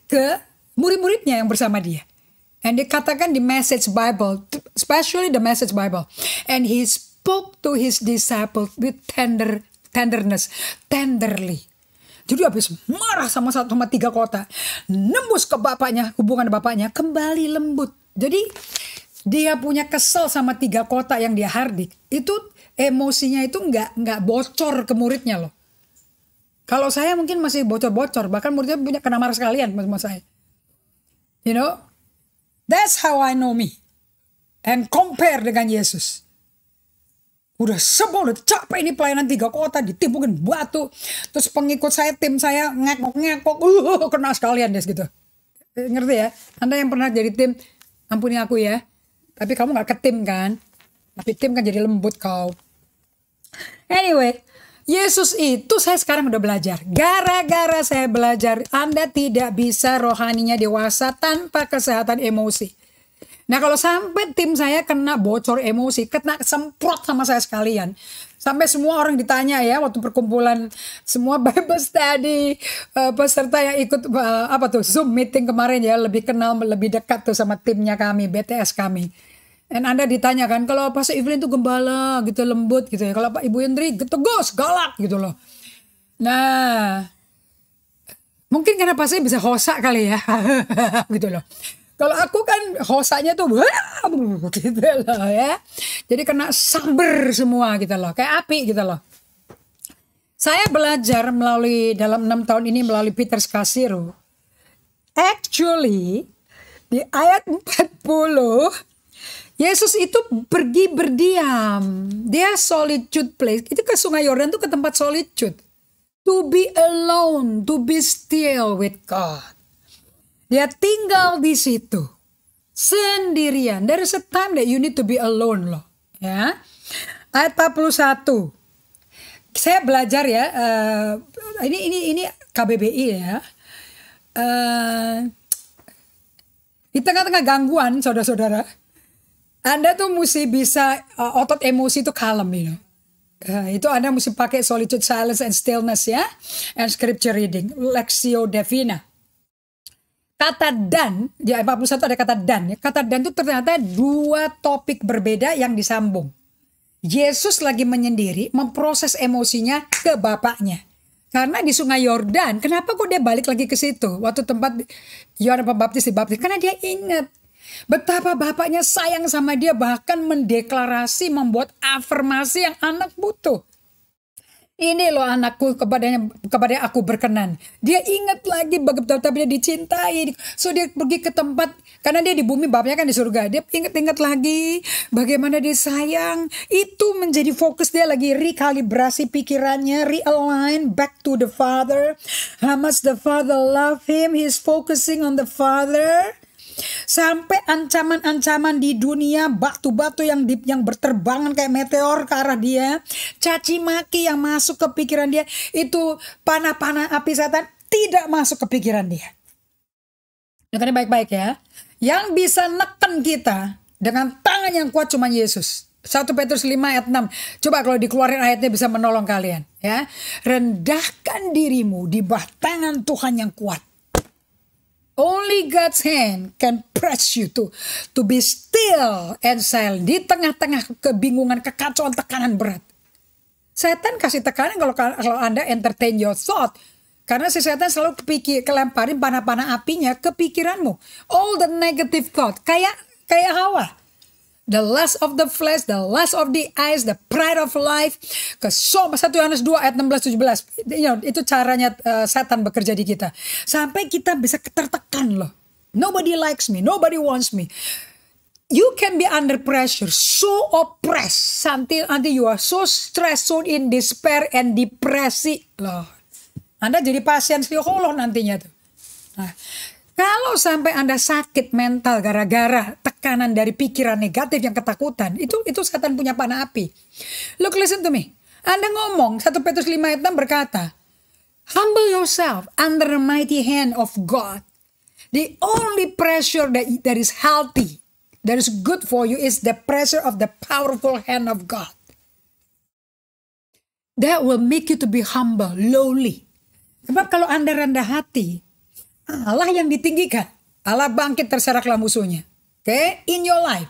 ke murid-muridnya yang bersama dia. And dikatakan di Message Bible, especially the Message Bible. And he spoke to his disciples with tenderness, tenderly. Jadi habis marah sama 3 kota, nembus ke Bapaknya, hubungan Bapaknya kembali lembut. Jadi dia punya kesel sama 3 kota yang dia hardik. Itu emosinya itu nggak bocor ke muridnya loh. Kalau saya mungkin masih bocor-bocor. Bahkan muridnya punya kena marah sekalian sama saya. You know. That's how I know me. And compare dengan Yesus. Udah sebel, udah capek ini pelayanan 3 kota. Ditimpukin batu. Terus pengikut saya, tim saya ngekok-ngekok. Kena sekalian deh gitu. Ngerti ya? Anda yang pernah jadi tim, ampuni aku ya. Tapi kamu gak ke tim kan. Tapi tim kan jadi lembut kau. Anyway. Yesus itu saya sekarang udah belajar. Gara-gara saya belajar, Anda tidak bisa rohaninya dewasa tanpa kesehatan emosi. Nah kalau sampai tim saya kena bocor emosi, kena semprot sama saya sekalian. Sampai semua orang ditanya ya waktu perkumpulan, semua Bible study, peserta yang ikut Zoom meeting kemarin ya, lebih kenal, lebih dekat tuh sama timnya kami, BTS kami. Dan Anda ditanya kan, kalau Pastor Evelyn itu gembala gitu, lembut gitu ya. Kalau Pak Ibu Hendri tegas, galak gitu loh. Nah, mungkin karena Pastor bisa hosa kali ya. Gitu loh. Kalau aku kan hosanya tuh wah, gitu loh ya. Jadi kena samber semua gitu loh, kayak api gitu loh. Saya belajar dalam 6 tahun ini melalui Peter Scazzero. Actually, di ayat 40, Yesus itu pergi berdiam. Dia solitude place. Itu ke Sungai Yordan tuh ke tempat solitude. To be alone, to be still with God. Dia tinggal di situ sendirian. There is a time that you need to be alone loh. Ya. Ayat 41. Saya belajar ya, ini KBBI ya. Di tengah-tengah gangguan, saudara-saudara, Anda tuh mesti bisa otot emosi itu kalem, you know. Itu Anda mesti pakai solitude, silence, and stillness ya, and scripture reading, Lectio Divina. Kata dan, di ayat 41 ada kata dan. Kata dan itu ternyata 2 topik berbeda yang disambung. Yesus lagi menyendiri, memproses emosinya ke Bapaknya. Karena di Sungai Yordan, kenapa kok dia balik lagi ke situ? Waktu tempat Yohanes Pembaptis dibaptis. Karena dia ingat betapa Bapaknya sayang sama dia, bahkan mendeklarasi, membuat afirmasi yang anak butuh. Ini loh anakku, kepada aku berkenan. Dia ingat lagi betapa dia dicintai. So dia pergi ke tempat, karena dia di bumi, bapaknya kan di surga. Dia ingat-ingat lagi bagaimana dia sayang. Itu menjadi fokus dia lagi, rekalibrasi pikirannya, realign back to the Father. How much the Father love him. He's focusing on the Father. Sampai ancaman-ancaman di dunia, batu-batu yang berterbangan kayak meteor ke arah dia, caci maki yang masuk ke pikiran dia, itu panah-panah api setan tidak masuk ke pikiran dia. Dengarnya baik-baik ya. Yang bisa neken kita dengan tangan yang kuat cuma Yesus. 1 Petrus 5 ayat 6. Coba kalau dikeluarin ayatnya bisa menolong kalian ya. Rendahkan dirimu di bawah tangan Tuhan yang kuat. Only God's hand can press you to be still and silent. Di tengah-tengah kebingungan, kekacauan, tekanan berat. Setan kasih tekanan kalau Anda entertain your thought. Karena si setan selalu kelemparin panah-panah apinya ke pikiranmu. All the negative thought. Kayak Hawa. The lust of the flesh, the lust of the eyes, the pride of life. 1 Yohanes 2 ayat 16-17. Itu caranya setan bekerja di kita. Sampai kita bisa tertekan loh. Nobody likes me, nobody wants me. You can be under pressure, so oppressed until you are so stressed, so in despair and depresi loh. Anda jadi pasien psikolog nantinya tuh. Nah, kalau sampai Anda sakit mental gara-gara tekanan dari pikiran negatif yang ketakutan, itu setan punya panah api. Look, listen to me. Anda ngomong, 1 Petrus 5 ayat 6 berkata, humble yourself under the mighty hand of God. The only pressure that is healthy, that is good for you, is the pressure of the powerful hand of God. That will make you to be humble, lowly. Sebab kalau Anda rendah hati, Allah yang ditinggikan. Allah bangkit terseraklah musuhnya. Oke, in your life.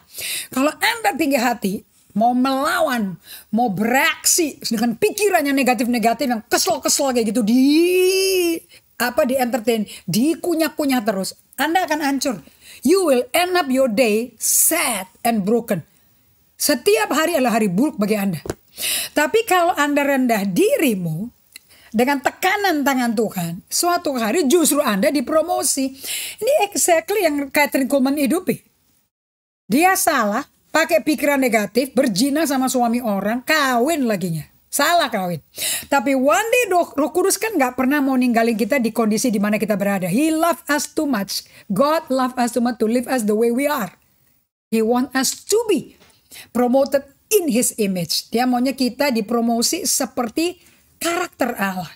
Kalau Anda tinggi hati, mau melawan, mau bereaksi dengan pikiran yang negatif-negatif, yang kesel-kesel kayak gitu, di entertain, dikunyah-kunyah terus, Anda akan hancur. You will end up your day sad and broken. Setiap hari adalah hari buruk bagi Anda. Tapi kalau Anda rendah dirimu, dengan tekanan tangan Tuhan, suatu hari justru Anda dipromosi. Ini exactly yang Kathryn Kuhlman hidupi. Dia salah, pakai pikiran negatif, berzina sama suami orang, kawin laginya. Salah kawin. Tapi one day Roh Kudus kan gak pernah mau ninggalin kita di kondisi di mana kita berada. He loved us too much. God loved us too much to leave us the way we are. He want us to be promoted in His image. Dia maunya kita dipromosi seperti karakter Allah.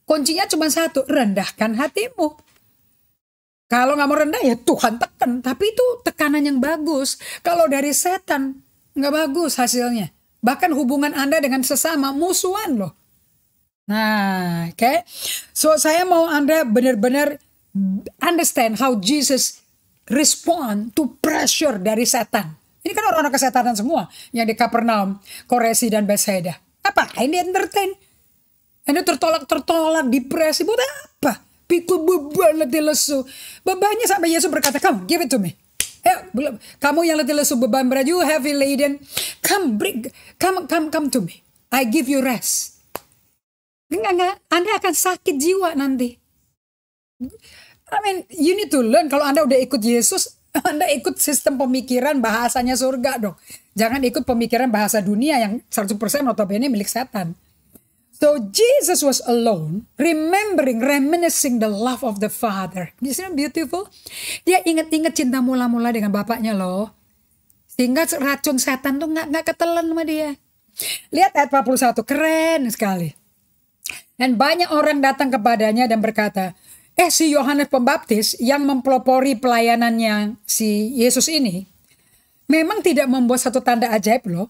Kuncinya cuma satu, rendahkan hatimu. Kalau nggak mau rendah ya Tuhan tekan. Tapi itu tekanan yang bagus. Kalau dari setan nggak bagus hasilnya. Bahkan hubungan Anda dengan sesama musuhan loh. Nah, oke. So saya mau Anda benar-benar understand how Jesus respond to pressure dari setan. Ini kan orang-orang kesetanan semua yang di Kapernaum, Koresi dan Bethsaida. Apa? Ini entertain. Anda tertolak, depresi, buat apa? pikul beban letih lesu. Bebannya sampai Yesus berkata, come, give it to me. Kamu yang letih lesu beban berat, you heavy laden, come to me. I give you rest. Enggak, Anda akan sakit jiwa nanti. I mean, you need to learn. Kalau Anda udah ikut Yesus, Anda ikut sistem pemikiran bahasanya surga dong. Jangan ikut pemikiran bahasa dunia yang 100% notabene milik setan. So Jesus was alone, reminiscing the love of the Father. Isn't it beautiful? Dia ingat-ingat cinta mula-mula dengan bapaknya loh. Sehingga racun setan tuh nggak ketelan sama dia. Lihat ayat 41, keren sekali. Dan banyak orang datang kepadanya dan berkata, si Yohanes Pembaptis yang mempelopori pelayanannya si Yesus ini, memang tidak membuat satu tanda ajaib loh.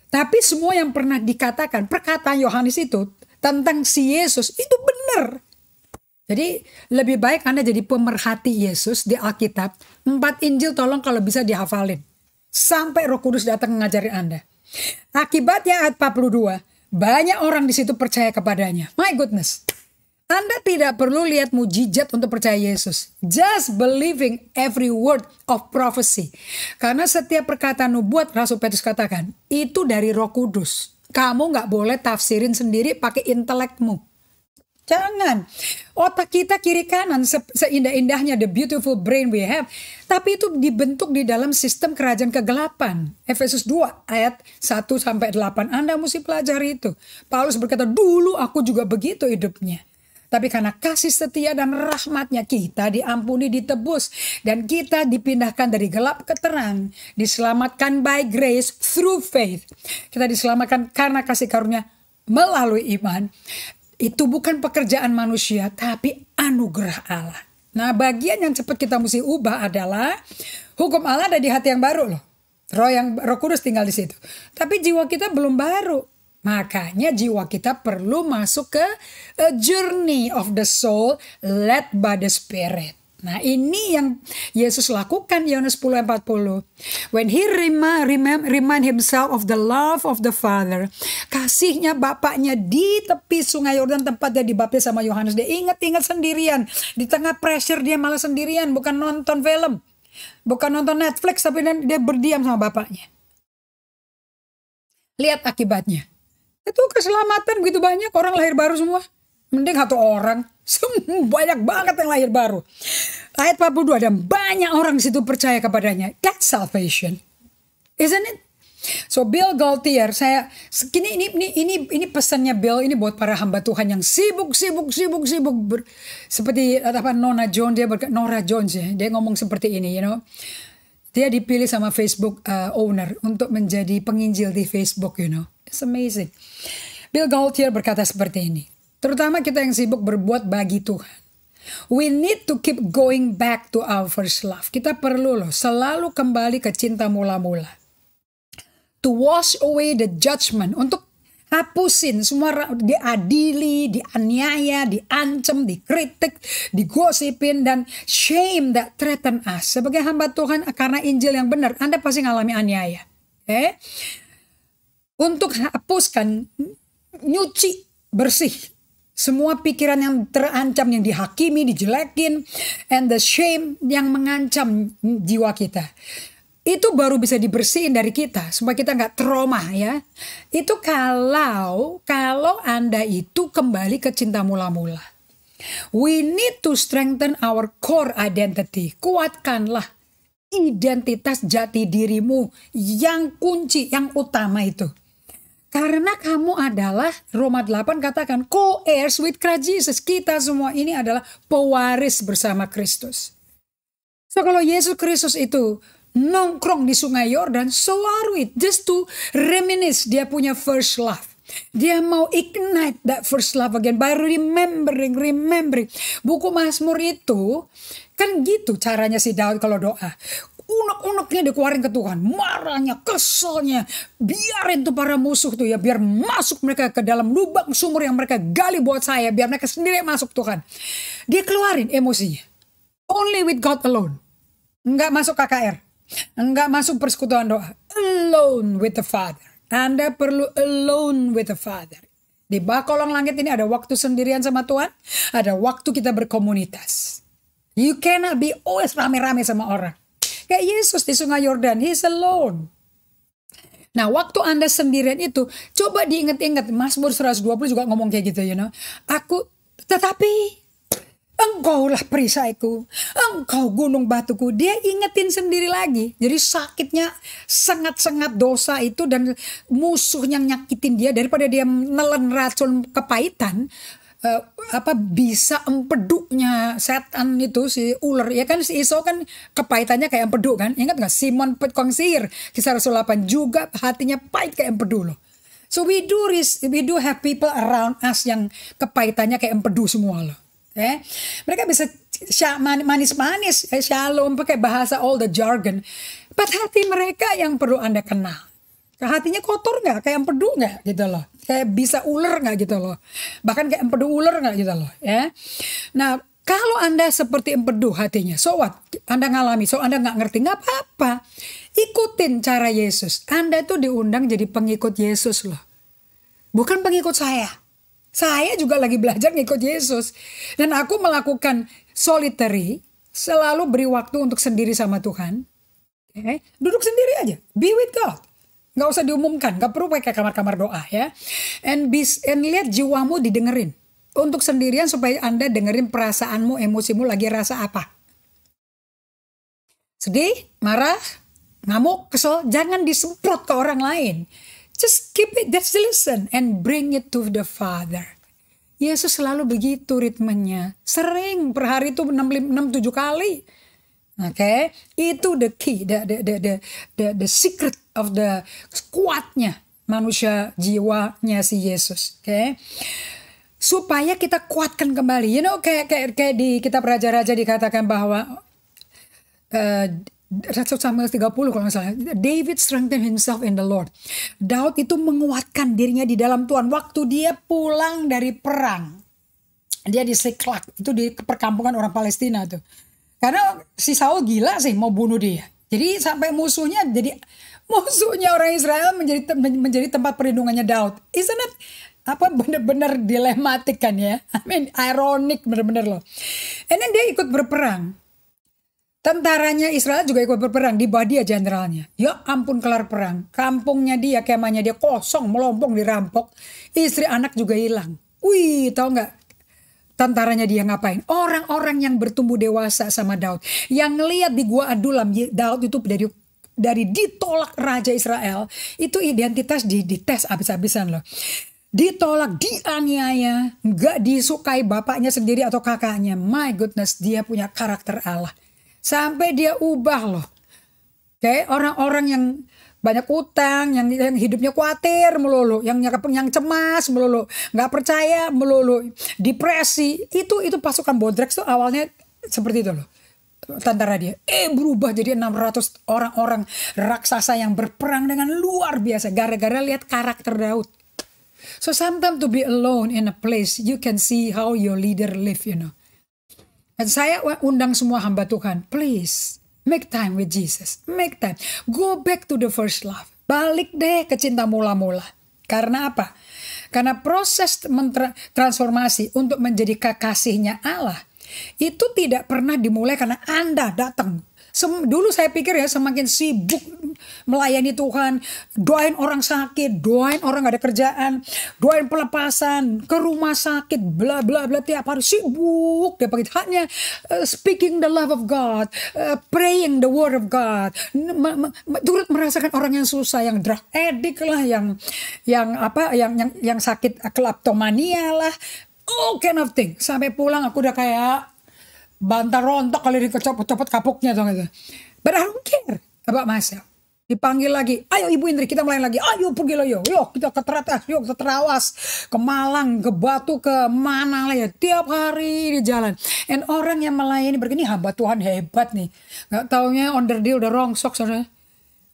Tapi semua yang pernah dikatakan, perkataan Yohanes itu tentang si Yesus itu benar. Jadi lebih baik Anda jadi pemerhati Yesus di Alkitab. 4 Injil tolong kalau bisa dihafalin. Sampai Roh Kudus datang mengajari Anda. Akibatnya ayat 42, banyak orang di situ percaya kepadanya. My goodness. Anda tidak perlu lihat mujizat untuk percaya Yesus. Just believing every word of prophecy. Karena setiap perkataan nubuat, Rasul Petrus katakan, itu dari Roh Kudus. Kamu gak boleh tafsirin sendiri pakai intelekmu. Jangan. Otak kita kiri kanan seindah-indahnya the beautiful brain we have. Tapi itu dibentuk di dalam sistem kerajaan kegelapan. Efesus 2 ayat 1-8. Anda mesti pelajari itu. Paulus berkata, dulu aku juga begitu hidupnya. Tapi karena kasih setia dan rahmatnya kita diampuni, ditebus. Dan kita dipindahkan dari gelap ke terang. Diselamatkan by grace through faith. Kita diselamatkan karena kasih karunia melalui iman. Itu bukan pekerjaan manusia, tapi anugerah Allah. Nah, bagian yang cepat kita mesti ubah adalah hukum Allah ada di hati yang baru loh. Roh Kudus tinggal di situ. Tapi jiwa kita belum baru. Makanya jiwa kita perlu masuk ke a journey of the soul led by the Spirit. Nah, ini yang Yesus lakukan Yohanes 10:40. When he remind himself of the love of the Father, kasihnya Bapaknya di tepi sungai Yordan tempat dia dibaptis sama Yohanes. Dia ingat-ingat sendirian. Di tengah pressure dia malah sendirian, bukan nonton film, bukan nonton Netflix, tapi dia berdiam sama Bapaknya. Lihat akibatnya. Itu keselamatan begitu banyak orang lahir baru semua. Mending 1 orang. Banyak banget yang lahir baru. Ayat 42. Dan banyak orang di situ percaya kepadanya. That's salvation. Isn't it? So Bill Gaultier. Ini pesannya Bill. Ini buat para hamba Tuhan yang sibuk. Seperti Nora Jones ya. Dia ngomong seperti ini. You know. Dia dipilih sama Facebook owner. Untuk menjadi penginjil di Facebook. You know. It's amazing. Bill Gaultier berkata seperti ini. Terutama kita yang sibuk berbuat bagi Tuhan. We need to keep going back to our first love. Kita perlu loh selalu kembali ke cinta mula-mula. To wash away the judgment. Untuk hapusin semua diadili, dianiaya, diancam, dikritik, digosipin, dan shame that threaten us. Sebagai hamba Tuhan karena Injil yang benar, Anda pasti ngalami aniaya. Untuk hapuskan, nyuci, bersih. Semua pikiran yang terancam, yang dihakimi, dijelekin. And the shame yang mengancam jiwa kita. Itu baru bisa dibersihin dari kita. Supaya kita gak trauma ya. Itu kalau Anda itu kembali ke cinta mula-mula. We need to strengthen our core identity. Kuatkanlah identitas jati dirimu yang kunci, yang utama itu. Karena kamu adalah, Roma 8 katakan, co-heirs with Christ Jesus. Kita semua ini adalah pewaris bersama Kristus. So kalau Yesus Kristus itu nongkrong di sungai Yordan, so are we. Just to reminisce dia punya first love. Dia mau ignite that first love again by remembering. Buku Mazmur itu kan gitu caranya si Daud kalau doa. Unek-uneknya dikeluarin ke Tuhan. Marahnya, keselnya. Biarin tuh para musuh tuh ya. Biar masuk mereka ke dalam lubang sumur yang mereka gali buat saya. Biar mereka sendiri masuk Tuhan. Dia keluarin emosinya. Only with God alone. Enggak masuk KKR. Enggak masuk persekutuan doa. Alone with the Father. Anda perlu alone with the Father. Di bawah kolong langit ini ada waktu sendirian sama Tuhan, ada waktu kita berkomunitas. You cannot be always rame-rame sama orang. Kayak Yesus di Sungai Yordan, He's alone. Nah, waktu Anda sendirian itu, coba diingat-ingat. Mazmur 120 juga ngomong kayak gitu, tetapi Engkaulah perisaiku, Engkau gunung batuku. Dia ingetin sendiri lagi. Jadi sakitnya sangat-sangat dosa itu dan musuh yang nyakitin dia, daripada dia nelen racun kepahitan, bisa empedunya setan itu, si ular. Ya kan, si Esau kan kepahitannya kayak empedu kan. Ingat gak Simon tukang sihir Kisah Rasul 8 juga hatinya pahit kayak empedu loh. So we do have people around us yang kepahitannya kayak empedu semua loh. Mereka bisa manis-manis, shalom, pakai bahasa all the jargon. But hati mereka yang perlu Anda kenal. Hatinya kotor nggak? Kayak empedu nggak gitu loh? Kayak bisa ular nggak gitu loh? Bahkan kayak empedu ular nggak gitu loh? Nah, kalau Anda seperti empedu hatinya, so what? Anda ngalami, so Anda nggak ngerti, nggak apa-apa. Ikutin cara Yesus. Anda itu diundang jadi pengikut Yesus loh. Bukan pengikut saya. Saya juga lagi belajar ngikut Yesus. Dan aku melakukan solitary, selalu beri waktu untuk sendiri sama Tuhan. Duduk sendiri aja, be with God. Gak usah diumumkan, gak perlu pakai kamar-kamar doa ya. And lihat jiwamu didengerin. Untuk sendirian supaya Anda dengerin perasaanmu, emosimu lagi rasa apa. Sedih, marah, ngamuk, kesel, jangan disemprot ke orang lain. Just keep it, just listen and bring it to the Father. Yesus selalu begitu ritmenya. Sering per hari itu 6-7 kali. Oke, itu the key, the secret of the kuatnya manusia jiwanya si Yesus. Oke. Supaya kita kuatkan kembali. Kayak di kitab Raja-Raja dikatakan bahwa Rasul Samuel 30 kalau nggak salah, David strengthened himself in the Lord. Daud itu menguatkan dirinya di dalam Tuhan waktu dia pulang dari perang. Dia di Siklak, itu di perkampungan orang Palestina tuh. Karena si Saul gila sih mau bunuh dia. Jadi sampai musuhnya orang Israel menjadi tempat perlindungannya Daud. Isn't it benar-benar dilematik kan ya? I mean ironik benar-benar loh. And then dia ikut berperang. Tentaranya Israel juga ikut berperang, di bawah dia jenderalnya. Ya ampun kelar perang. Kampungnya dia, kemahnya dia kosong, melompong, dirampok. Istri anak juga hilang. Wih, tahu nggak tentaranya dia ngapain? Orang-orang yang bertumbuh dewasa sama Daud. Yang ngelihat di Gua Adulam, Daud itu dari ditolak Raja Israel. Itu identitas dites habis-habisan loh. Ditolak, dianiaya, nggak disukai bapaknya sendiri atau kakaknya. My goodness, dia punya karakter Allah. Sampai dia ubah loh. Orang-orang yang banyak utang, yang hidupnya khawatir melulu, yang cemas melulu, nggak percaya melulu, depresi. Itu pasukan Bodreks tuh awalnya seperti itu loh. Tentara dia berubah jadi 600 orang-orang raksasa yang berperang dengan luar biasa gara-gara lihat karakter Daud. So sometimes to be alone in a place, you can see how your leader live, Dan saya undang semua hamba Tuhan, please make time with Jesus. Make time. Go back to the first love. Balik deh ke cinta mula-mula. Karena apa? Karena proses transformasi untuk menjadi kekasihnya Allah itu tidak pernah dimulai karena Anda datang. Dulu saya pikir ya semakin sibuk melayani Tuhan, doain orang sakit, doain orang gak ada kerjaan, doain pelepasan, ke rumah sakit, bla bla bla, tiap hari sibuk dia pakai hanya speaking the love of God, praying the word of God, turut merasakan orang yang susah, yang drug addict lah, yang sakit kleptomania lah, all kind of thing. Sampai pulang aku udah kayak bantar rontok kali dicopot-copot kapuknya tuh gitu. But I don't care about myself. Dipanggil lagi, ayo Ibu Indri kita melayani lagi, ayo pergi lah yuk kita ke Teratas, yuk ke Terawas, ke Malang, ke Batu, ke mana lah ya, tiap hari di jalan. And orang yang melayani begini hamba Tuhan hebat nih, nggak taunya onder dia udah rongsok saudara,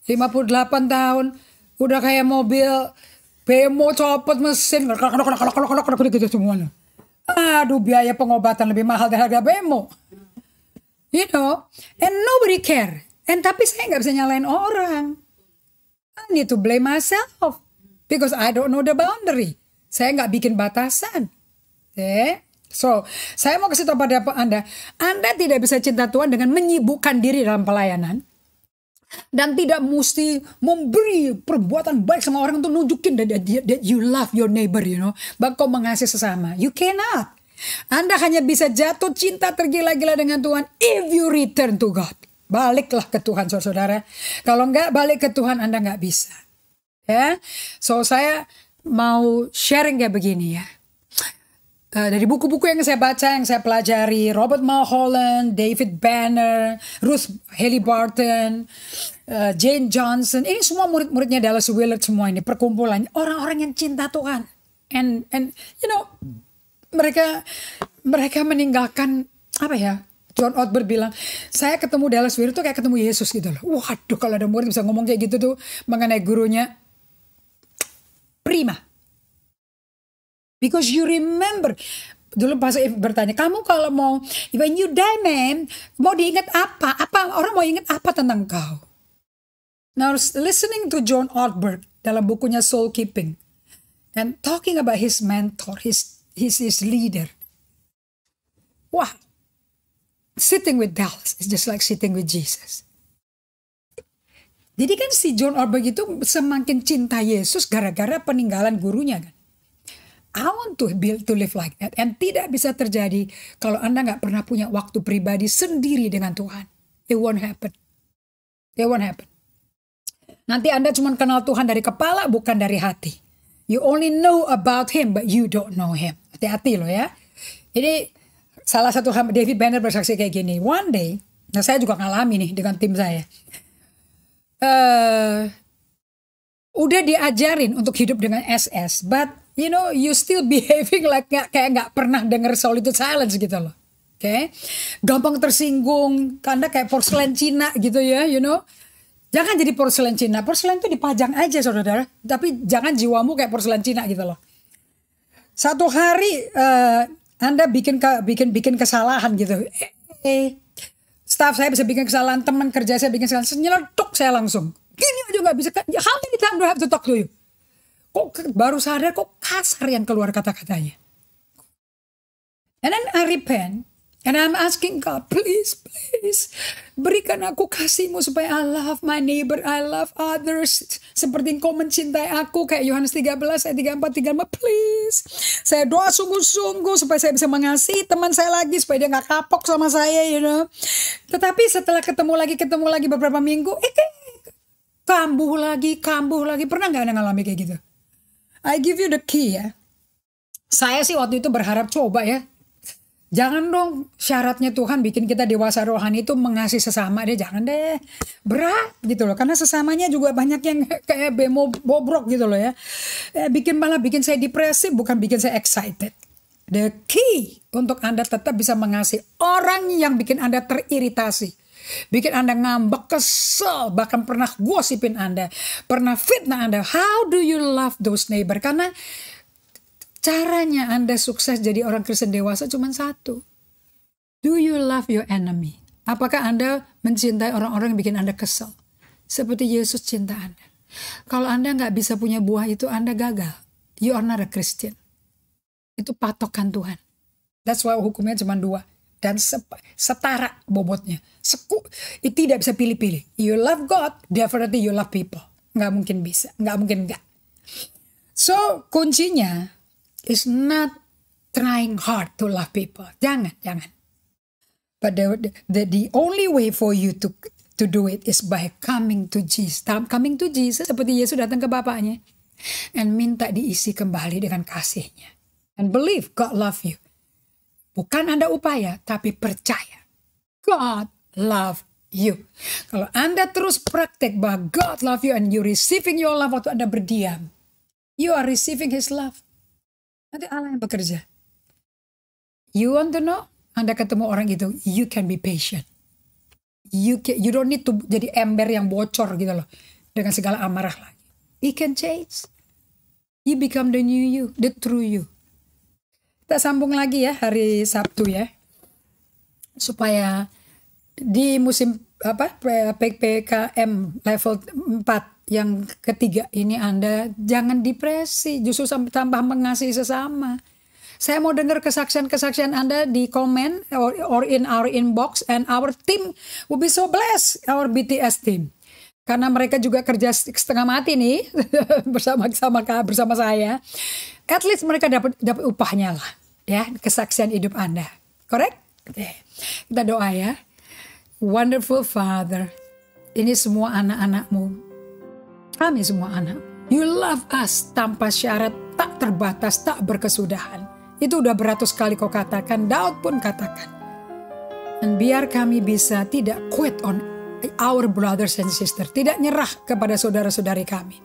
58 tahun, udah kayak mobil bemo copot mesin, gitu semuanya. Aduh biaya pengobatan lebih mahal dari harga bemo. And nobody care. And tapi saya nggak bisa nyalain orang. I need to blame myself. Because I don't know the boundary. Saya nggak bikin batasan. So, saya mau kasih tahu pada Anda tidak bisa cinta Tuhan dengan menyibukkan diri dalam pelayanan. Dan tidak mesti memberi perbuatan baik sama orang untuk nunjukin that you love your neighbor, bahwa kau mengasihi sesama. You cannot. Anda hanya bisa jatuh cinta tergila-gila dengan Tuhan if you return to God. Baliklah ke Tuhan, saudara-saudara. Kalau nggak balik ke Tuhan, Anda nggak bisa. Ya, so saya mau sharing kayak begini ya. Dari buku-buku yang saya baca, yang saya pelajari, Robert Mulholland, David Banner, Ruth Haley Barton, Jane Johnson, ini semua murid-muridnya Dallas Willard semua ini, perkumpulan orang-orang yang cinta Tuhan. And mereka meninggalkan apa ya? John Ortberg bilang, saya ketemu Dallas Willard tuh kayak ketemu Yesus gitu loh. Waduh, kalau ada murid bisa ngomong kayak gitu tuh mengenai gurunya, prima. Because you remember, dulu pas bertanya, kamu kalau mau, when you die man, mau diingat apa? Orang mau ingat apa tentang kau? Now listening to John Ortberg dalam bukunya Soul Keeping, and talking about his mentor, his leader. Wah, sitting with Dallas is just like sitting with Jesus. Jadi kan si John Ortberg itu semakin cinta Yesus gara-gara peninggalan gurunya kan. I want to live like that. And tidak bisa terjadi kalau Anda nggak pernah punya waktu pribadi sendiri dengan Tuhan. It won't happen. It won't happen. Nanti Anda cuma kenal Tuhan dari kepala, bukan dari hati. You only know about Him, but you don't know Him. Hati-hati loh ya. Ini salah satu David Banner bersaksi kayak gini. One day, nah saya juga ngalami nih dengan tim saya. Udah diajarin untuk hidup dengan SS, but you still behaving like kayak nggak pernah denger solitude silence gitu loh. Oke, gampang tersinggung, Anda kayak porselen Cina gitu ya, Jangan jadi porselen Cina. Porselen itu dipajang aja saudara, tapi jangan jiwamu kayak porselen Cina gitu loh. Satu hari Anda bikin kesalahan gitu. Staff saya bisa bikin kesalahan, teman kerja saya bikin kesalahan, nyeletuk saya langsung. Gini aja nggak bisa. How many times do I have to talk to you? Kok baru sadar kok kasar yang keluar kata-katanya. And then I repent. And I'm asking God, please, berikan aku kasih-Mu supaya I love my neighbor, I love others. Seperti Engkau mencintai aku, kayak Yohanes 13, ayat 34, 35, please. Saya doa sungguh-sungguh supaya saya bisa mengasihi teman saya lagi, supaya dia gak kapok sama saya, Tetapi setelah ketemu lagi beberapa minggu, kambuh lagi. Pernah gak Anda ngalami kayak gitu? I give you the key ya. Saya sih waktu itu berharap coba ya. Jangan dong syaratnya Tuhan bikin kita dewasa rohani itu mengasihi sesama deh. Jangan deh. Berat gitu loh. Karena sesamanya juga banyak yang kayak bemo bobrok gitu loh ya. Malah bikin saya depresi, bukan bikin saya excited. The key untuk Anda tetap bisa mengasihi orang yang bikin Anda teriritasi. Bikin Anda ngambek, kesel, bahkan pernah gosipin Anda. Pernah fitnah Anda. How do you love those neighbor? Karena caranya Anda sukses jadi orang Kristen dewasa cuma satu. Do you love your enemy? Apakah Anda mencintai orang-orang yang bikin Anda kesel? Seperti Yesus cinta Anda. Kalau Anda nggak bisa punya buah itu, Anda gagal. You are not a Christian. Itu patokan Tuhan. That's why hukumnya cuma 2. Dan setara bobotnya. Tidak bisa pilih-pilih. You love God, definitely you love people. Nggak mungkin bisa. Nggak mungkin nggak. So, kuncinya is not trying hard to love people. Jangan. But the only way for you to do it is by coming to Jesus. Coming to Jesus seperti Yesus datang ke Bapaknya. And minta diisi kembali dengan kasih-Nya. And believe God love you. Bukan Anda upaya, tapi percaya. God love you. Kalau Anda terus praktek bahwa God love you and you receiving your love waktu Anda berdiam. You are receiving His love. Nanti Allah yang bekerja. You want to know? Anda ketemu orang itu, you can be patient. You don't need to jadi ember yang bocor gitu loh. Dengan segala amarah lagi. It can change. You become the new you, the true you. Kita sambung lagi ya hari Sabtu ya. Supaya di musim PPKM level 4 yang ketiga ini Anda jangan depresi, justru tambah mengasihi sesama. Saya mau dengar kesaksian-kesaksian Anda di komen or in our inbox, and our team will be so blessed, our BTS team. Karena mereka juga kerja setengah mati nih bersama saya. At least mereka dapat upahnya lah, ya, kesaksian hidup Anda. Correct? Kita doa ya. Wonderful Father, ini semua anak-anakmu, kami semua anak. You love us tanpa syarat, tak terbatas, tak berkesudahan. Itu udah beratus kali kau katakan, Daud pun katakan. Dan biar kami bisa tidak quit on our brothers and sisters, tidak nyerah kepada saudara-saudari kami.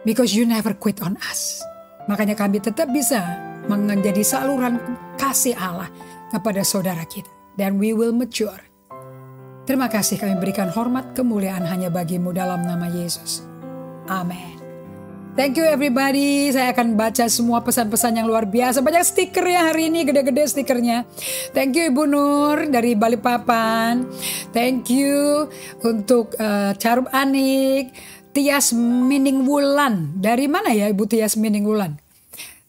Because you never quit on us. Makanya kami tetap bisa menjadi saluran kasih Allah kepada saudara kita. Dan we will mature. Terima kasih, kami berikan hormat kemuliaan hanya bagimu dalam nama Yesus. Amin. Thank you everybody. Saya akan baca semua pesan-pesan yang luar biasa. Banyak stiker ya hari ini, gede-gede stikernya. Thank you Ibu Nur dari Balikpapan. Thank you untuk Carup Anik, Tias Mining Wulan. Dari mana ya Ibu Tias Mining Wulan?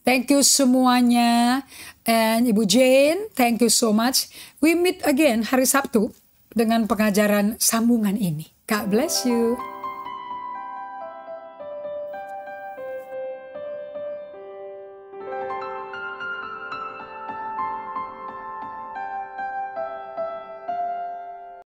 Thank you semuanya. And Ibu Jane, thank you so much. We meet again hari Sabtu dengan pengajaran sambungan ini. God bless you.